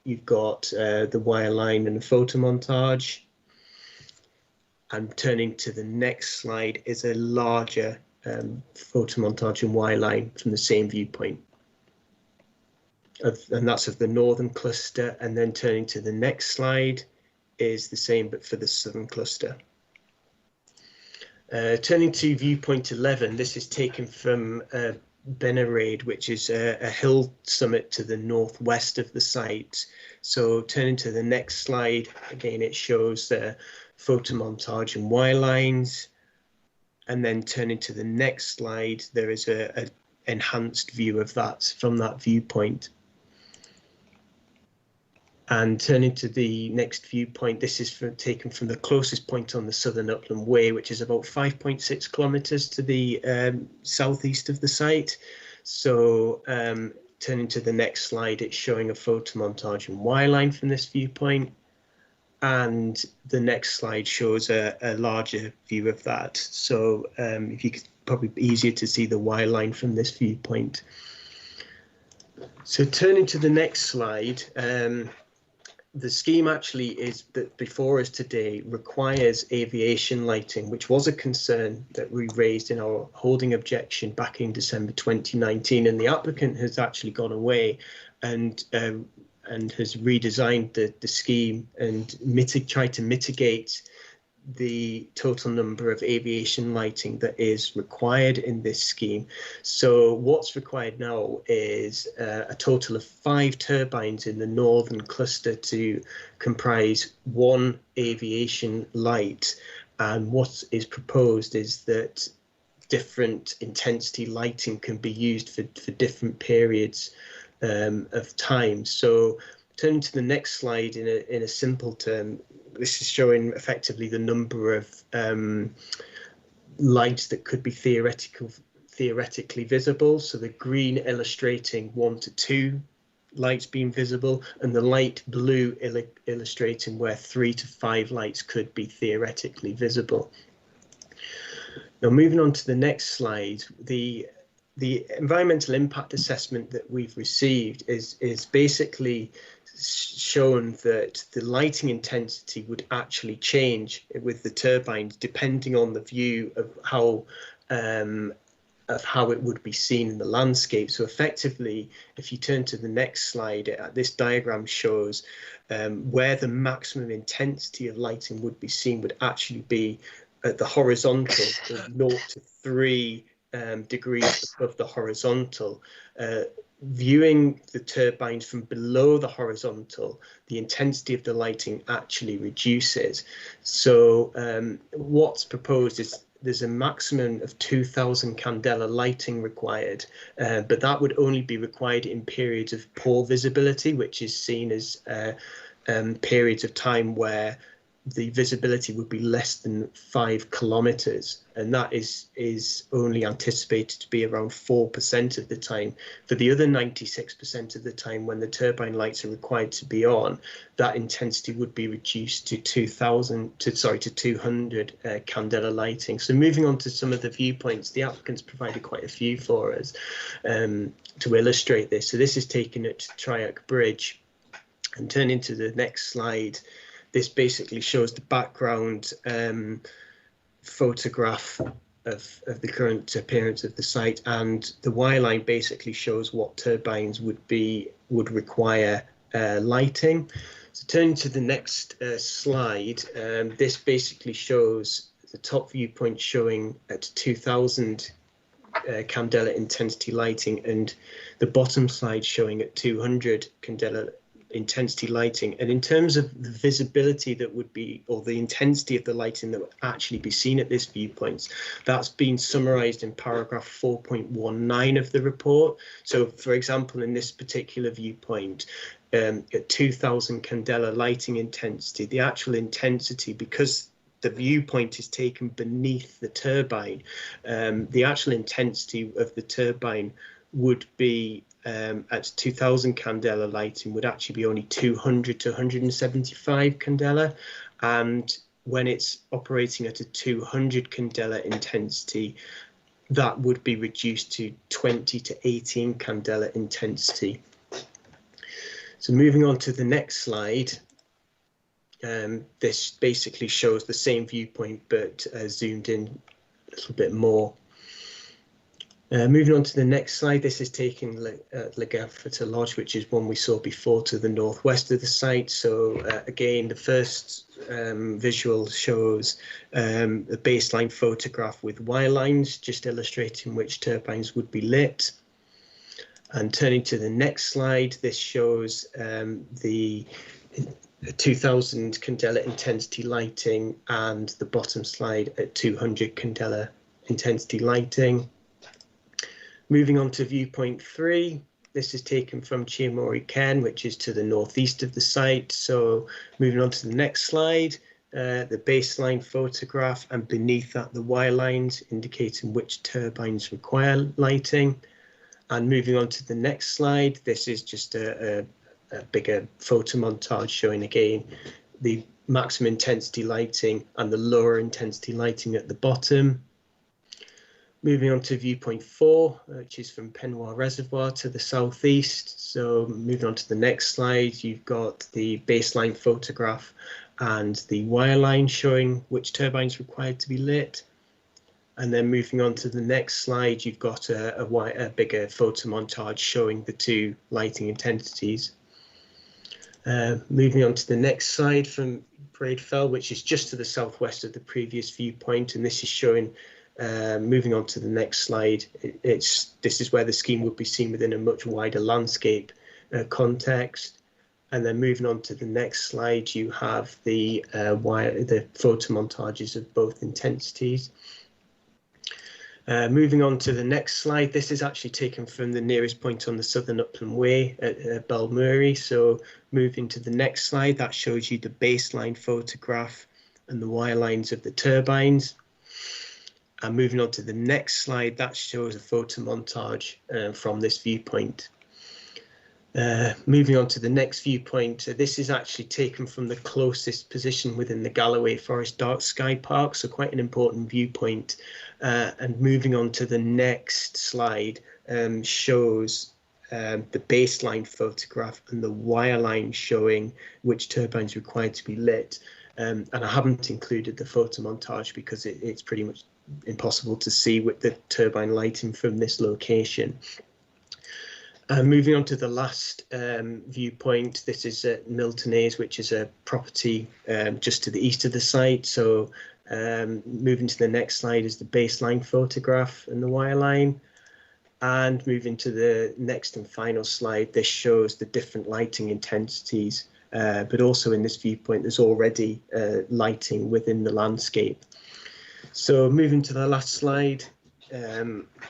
you've got the wire line and a photomontage. And turning to the next slide is a larger photomontage and wire line from the same viewpoint. And that's of the northern cluster. And then turning to the next slide is the same, but for the southern cluster. Turning to Viewpoint 11, this is taken from Benaraid, which is a hill summit to the northwest of the site. So turning to the next slide, again, it shows photomontage and wire lines. And then turning to the next slide, there is an enhanced view of that from that viewpoint. And turning to the next viewpoint, this is taken from the closest point on the Southern Upland Way, which is about 5.6 kilometres to the southeast of the site. So turning to the next slide, it's showing a photomontage and wire line from this viewpoint. And the next slide shows a larger view of that. So if you could, probably easier to see the wire line from this viewpoint. So turning to the next slide, the scheme actually is that before us today requires aviation lighting, which was a concern that we raised in our holding objection back in December 2019, and the applicant has actually gone away and has redesigned the scheme and tried to mitigate the total number of aviation lighting that is required in this scheme. So what's required now is a total of 5 turbines in the northern cluster to comprise 1 aviation light. And what is proposed is that different intensity lighting can be used for different periods of time. So turning to the next slide, in a simple term, this is showing effectively the number of lights that could be theoretically visible. So the green illustrating 1 to 2 lights being visible, and the light blue illustrating where 3 to 5 lights could be theoretically visible. Now moving on to the next slide, the environmental impact assessment that we've received is basically shown that the lighting intensity would actually change with the turbines depending on the view of how it would be seen in the landscape. So effectively, if you turn to the next slide, this diagram shows where the maximum intensity of lighting would be seen would actually be at the horizontal, 0 to 3 degrees above the horizontal. viewing the turbines from below the horizontal, the intensity of the lighting actually reduces. So what's proposed is there's a maximum of 2,000 candela lighting required, but that would only be required in periods of poor visibility, which is seen as periods of time where the visibility would be less than 5 kilometers, and that is only anticipated to be around 4% of the time. For the other 96% of the time, when the turbine lights are required to be on, that intensity would be reduced to 200 candela lighting. So moving on to some of the viewpoints, the applicants provided quite a few for us to illustrate this. So this is taken at Triac Bridge, and turning to the next slide, this basically shows the background photograph of the current appearance of the site, and the Y line basically shows what turbines would require lighting. So turning to the next slide, this basically shows the top viewpoint showing at 2,000 candela intensity lighting, and the bottom slide showing at 200 candela intensity lighting. And in terms of the visibility that would be, or the intensity of the lighting that would actually be seen at this viewpoint, that's been summarized in paragraph 4.19 of the report. So for example, in this particular viewpoint, at 2,000 candela lighting intensity, the actual intensity, because the viewpoint is taken beneath the turbine, the actual intensity of the turbine would be at 2,000 candela lighting would actually be only 200 to 175 candela, and when it's operating at a 200 candela intensity, that would be reduced to 20 to 18 candela intensity. So moving on to the next slide, this basically shows the same viewpoint but zoomed in a little bit more. Moving on to the next slide, this is taking Legaffer Lodge, which is one we saw before, to the northwest of the site. So again, the first visual shows a baseline photograph with Y lines, just illustrating which turbines would be lit. And turning to the next slide, this shows the 2,000 candela intensity lighting, and the bottom slide at 200 candela intensity lighting. Moving on to Viewpoint 3, this is taken from Chiamori Ken, which is to the northeast of the site. So moving on to the next slide, the baseline photograph, and beneath that the Y lines indicating which turbines require lighting. And moving on to the next slide, this is just a bigger photo montage showing again the maximum intensity lighting and the lower intensity lighting at the bottom. Moving on to Viewpoint 4, which is from Penoir Reservoir to the southeast. So moving on to the next slide, you've got the baseline photograph and the wire line showing which turbines required to be lit. And then moving on to the next slide, you've got a bigger photo montage showing the two lighting intensities. Moving on to the next slide from Bradefell, which is just to the southwest of the previous viewpoint, and this is showing, moving on to the next slide, this is where the scheme would be seen within a much wider landscape context. And then moving on to the next slide, you have the photo montages of both intensities. Moving on to the next slide, this is actually taken from the nearest point on the Southern Upland Way at Belmurray. So moving to the next slide, that shows you the baseline photograph and the wire lines of the turbines. And moving on to the next slide, that shows a photo montage from this viewpoint. Moving on to the next viewpoint, this is actually taken from the closest position within the Galloway Forest Dark Sky Park, so quite an important viewpoint. And moving on to the next slide shows the baseline photograph and the wire line showing which turbines required to be lit. And I haven't included the photo montage because it's pretty much impossible to see with the turbine lighting from this location. Moving on to the last viewpoint, this is at Milton Hayes, which is a property just to the east of the site. So moving to the next slide is the baseline photograph and the wire line. And moving to the next and final slide, this shows the different lighting intensities, but also in this viewpoint, there's already lighting within the landscape. So moving to the last slide,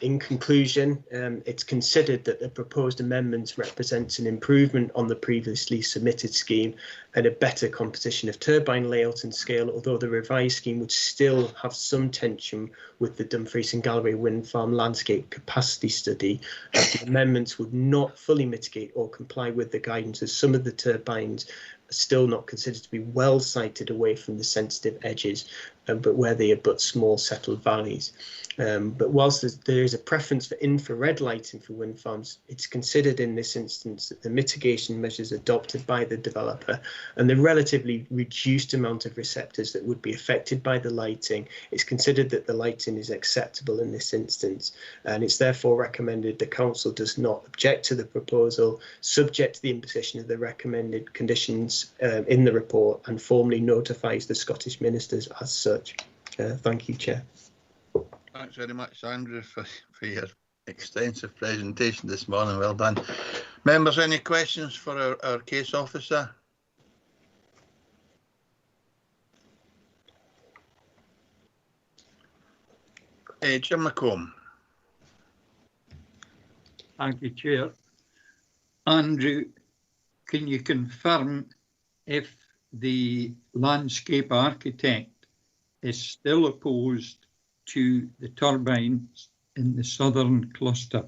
in conclusion, it's considered that the proposed amendments represents an improvement on the previously submitted scheme and a better composition of turbine layout and scale, although the revised scheme would still have some tension with the Dumfries and Galloway wind farm landscape capacity study, as the amendments would not fully mitigate or comply with the guidance, as some of the turbines are still not considered to be well sited away from the sensitive edges, but where they abut small settled valleys. But whilst there is a preference for infrared lighting for wind farms, it's considered in this instance that the mitigation measures adopted by the developer and the relatively reduced amount of receptors that would be affected by the lighting, it's considered that the lighting is acceptable in this instance, and it's therefore recommended the council does not object to the proposal, subject to the imposition of the recommended conditions in the report, and formally notifies the Scottish ministers as such. Thank you, Chair. Thanks very much, Andrew, for your extensive presentation this morning. Well done. Members, any questions for our case officer? Jim McComb. Thank you, Chair. Andrew, can you confirm if the landscape architect is still opposed to the turbines in the southern cluster?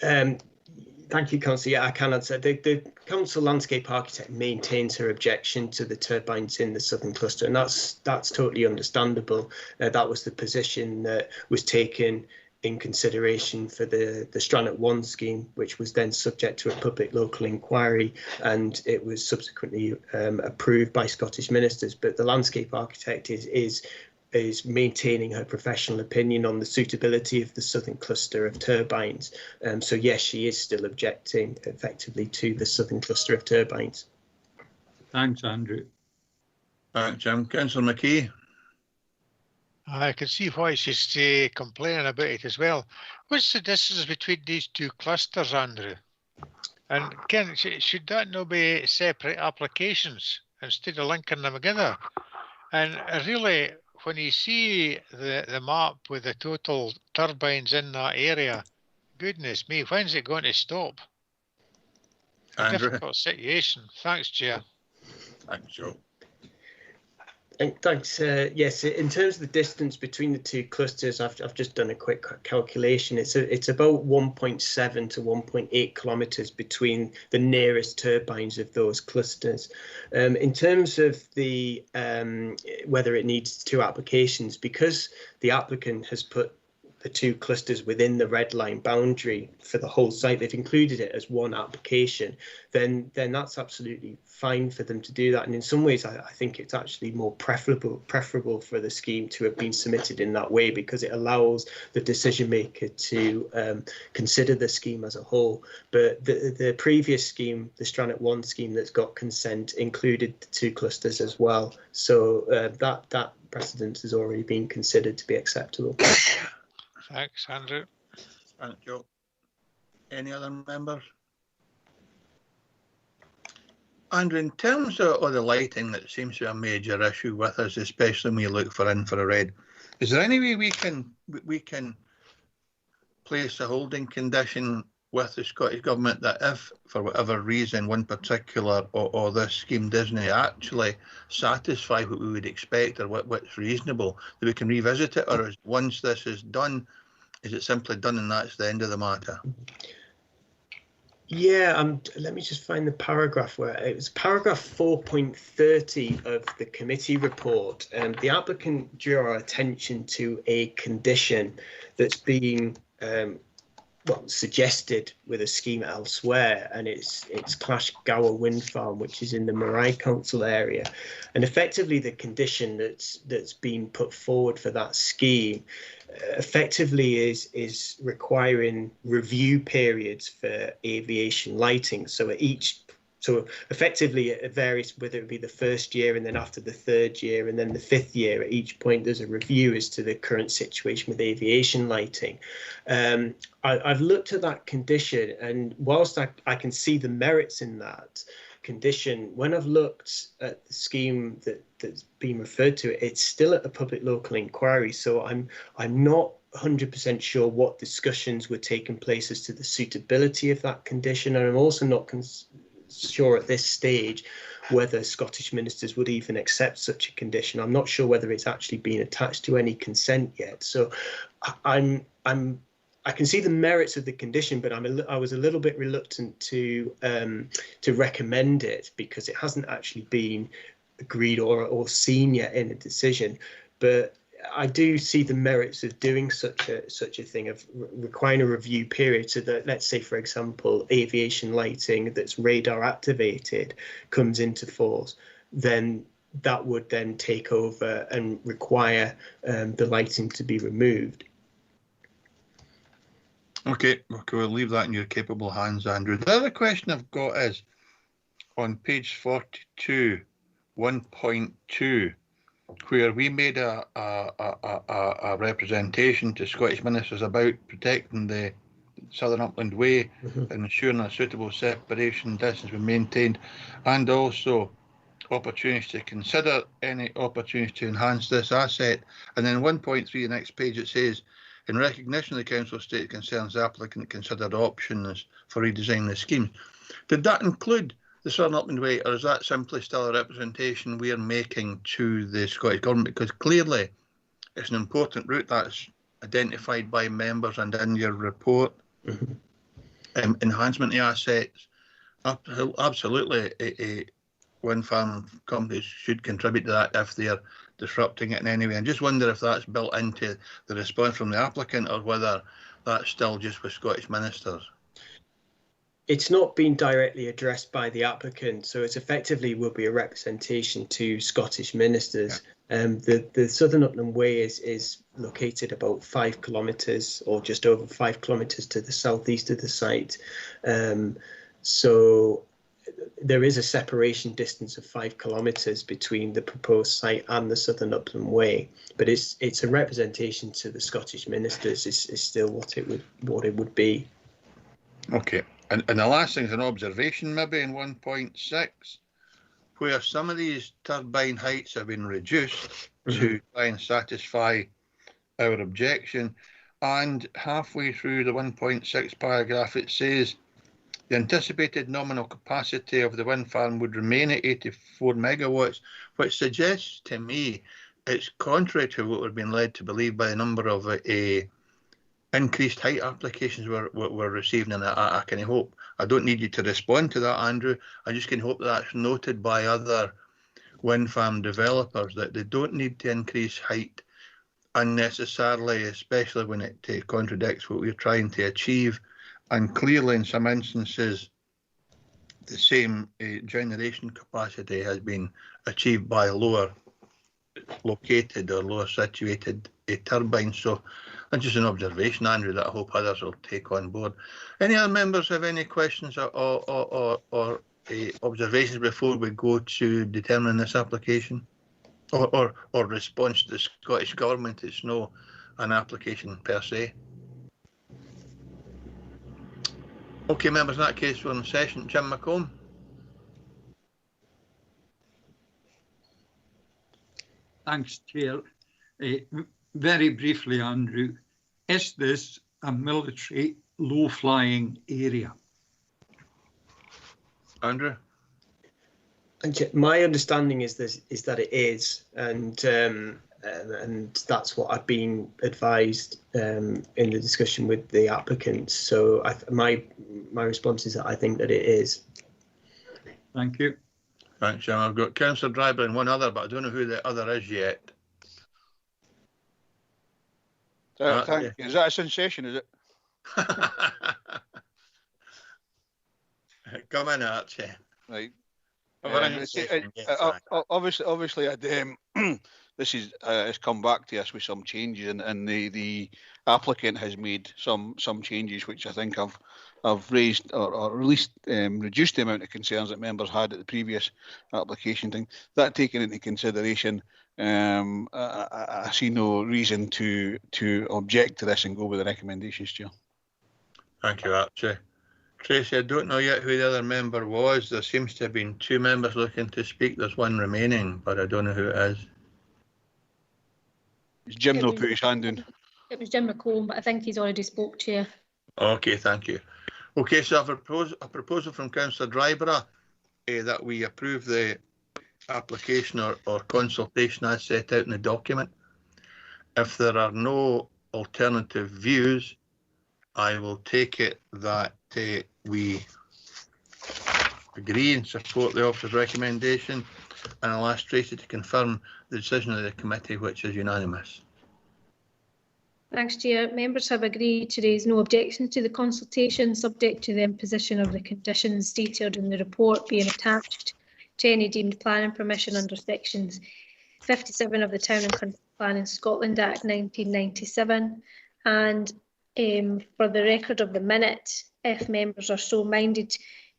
Thank you, Councillor. Yeah, I can answer. The council landscape architect maintains her objection to the turbines in the southern cluster, and that's totally understandable. That was the position that was taken in consideration for the Stranraer 1 scheme, which was then subject to a public local inquiry, and it was subsequently approved by Scottish ministers. But the landscape architect is maintaining her professional opinion on the suitability of the southern cluster of turbines. So yes, she is still objecting effectively to the southern cluster of turbines. Thanks, Andrew. Thanks, Jim. Councillor McKee. I can see why she's complaining about it as well. What's the distance between these two clusters, Andrew? And should that not be separate applications instead of linking them together? And really, when you see the map with the total turbines in that area, goodness me, when's it going to stop? A difficult situation. Thanks, Chair. Thanks, Joe. Thanks. Yes, in terms of the distance between the two clusters, I've just done a quick calculation. It's about 1.7 to 1.8 kilometres between the nearest turbines of those clusters. In terms of the whether it needs two applications, because the applicant has put the two clusters within the red line boundary for the whole site, they've included it as one application, then that's absolutely fine for them to do that. And in some ways, I think it's actually more preferable for the scheme to have been submitted in that way, because it allows the decision maker to consider the scheme as a whole. But the previous scheme, the Stranraer 1 scheme that's got consent, included the two clusters as well. So that precedent has already been considered to be acceptable. Thanks, Andrew. Thanks, Joe. Any other members? Andrew, in terms of the lighting, that seems to be a major issue with us, especially when you look for infrared. Is there any way we can place a holding condition with the Scottish Government that if, for whatever reason, one particular or this scheme doesn't actually satisfy what we would expect or what's reasonable, that we can revisit it? Or once this is done, is it simply done and that's the end of the matter? Yeah, let me just find the paragraph where it was paragraph 4.30 of the committee report. The applicant drew our attention to a condition that's being suggested with a scheme elsewhere, and it's Clash Gower Wind Farm, which is in the Marai Council area. And effectively, the condition that's been put forward for that scheme effectively is requiring review periods for aviation lighting. So at each So effectively it varies whether it be the first year and then after the third year and then the fifth year. At each point there's a review as to the current situation with aviation lighting. I've looked at that condition, and whilst I can see the merits in that condition, when I've looked at the scheme that's been referred to, it's still at a public local inquiry. So I'm not 100% sure what discussions were taking place as to the suitability of that condition, and I'm also not sure at this stage whether Scottish ministers would even accept such a condition. I'm not sure whether it's actually been attached to any consent yet. So I can see the merits of the condition, but I was a little bit reluctant to recommend it because it hasn't actually been agreed or seen yet in a decision. But I do see the merits of doing such a thing, of requiring a review period, so that, let's say, for example, aviation lighting that's radar activated comes into force, then that would then take over and require the lighting to be removed. Okay, we'll leave that in your capable hands, Andrew. The other question I've got is on page 42, 1.2. where we made a representation to Scottish ministers about protecting the Southern Upland Way and ensuring a suitable separation distance be maintained, and also opportunities to consider any opportunities to enhance this asset. And then 1.3, the next page, it says, in recognition of the Council state concerns, the applicant considered options for redesigning the scheme. Did that include the Southern Upland Way, or is that simply still a representation we are making to the Scottish Government? Because clearly it's an important route that's identified by members and in your report. Enhancement of assets, absolutely, wind farm companies should contribute to that if they're disrupting it in any way. I just wonder if that's built into the response from the applicant, or whether that's still just with Scottish ministers. It's not been directly addressed by the applicant, so it effectively will be a representation to Scottish ministers. Yeah. The Southern Upland Way is located about 5 kilometres, or just over 5 kilometres to the southeast of the site. So there is a separation distance of 5 kilometres between the proposed site and the Southern Upland Way, but it's a representation to the Scottish ministers. Is still what it would be. Okay. And the last thing is an observation, maybe in 1.6, where some of these Turbine Heights have been reduced to try and satisfy our objection. And halfway through the 1.6 paragraph, it says the anticipated nominal capacity of the wind farm would remain at 84 megawatts, which suggests to me it's contrary to what we're being led to believe by the number of increased height applications we're receiving, and I can hope, I don't need you to respond to that, Andrew, I just can hope that's noted by other wind farm developers, that they don't need to increase height unnecessarily, especially when it contradicts what we're trying to achieve. And clearly in some instances the same generation capacity has been achieved by lower located or lower situated turbines. So that's just an observation, Andrew, that I hope others will take on board. Any other members have any questions or observations before we go to determining this application? Or response to the Scottish Government? It's no an application per se. Okay, members, in that case, we're in session. Jim McComb. Thanks, Chair. Very briefly, Andrew, is this a military low-flying area? Andrew? My understanding is that it is, and that's what I've been advised in the discussion with the applicants. So my response is that I think that it is. Thank you. Thanks, Jim. I've got Councillor Dryburgh and one other, but I don't know who the other is yet. Thank you. Is that a sensation, is it? Come in, Archie. Right. Obviously, I'd this is has come back to us with some changes, and the applicant has made some changes which I think have raised or at least reduced the amount of concerns that members had at the previous application thing. That taken into consideration, I see no reason to object to this and go with the recommendations, Chair. Thank you, Archie. Tracy, I don't know yet who the other member was. There seems to have been 2 members looking to speak. There's 1 remaining, but I don't know who it is. Is Jim not put his hand in? It was Jim McComb, but I think he's already spoke, Chair. Okay, thank you. Okay, so I've a proposal from Councillor Dryborough that we approve the application or consultation as set out in the document. If there are no alternative views, I will take it that we agree and support the officer's recommendation, and I'll ask Tracy to confirm the decision of the committee, which is unanimous. Thanks, Chair. Members have agreed to raise no objections to the consultation, subject to the imposition of the conditions detailed in the report being attached to any deemed planning permission under sections 57 of the Town and Country Plan in Scotland Act 1997. And for the record of the minute, if members are so minded,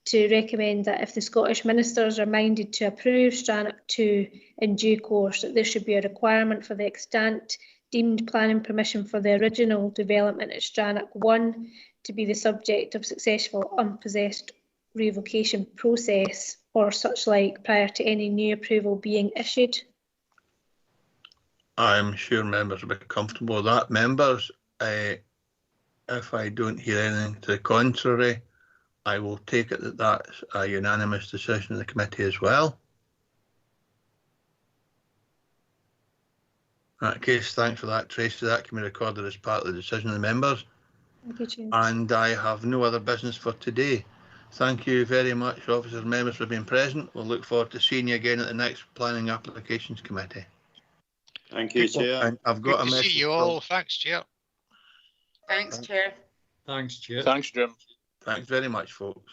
to recommend that if the Scottish ministers are minded to approve Strannoch 2 in due course, that there should be a requirement for the extant deemed planning permission for the original development at Strannoch 1 to be the subject of successful unpossessed revocation process or such like prior to any new approval being issued. I'm sure members will be comfortable with that. Members, if I don't hear anything to the contrary, I will take it that that's a unanimous decision of the committee as well. In that case, thanks for that, Tracy. That can be recorded as part of the decision of the members. Thank you, Chair. And I have no other business for today. Thank you very much, officers and members, for being present. We'll look forward to seeing you again at the next Planning Applications Committee. Thank you, Chair. And I've got Good a to message. see you all. Thanks, Chair. Thanks, Chair. Thanks, Chair. Thanks, Jim. Thanks very much, folks.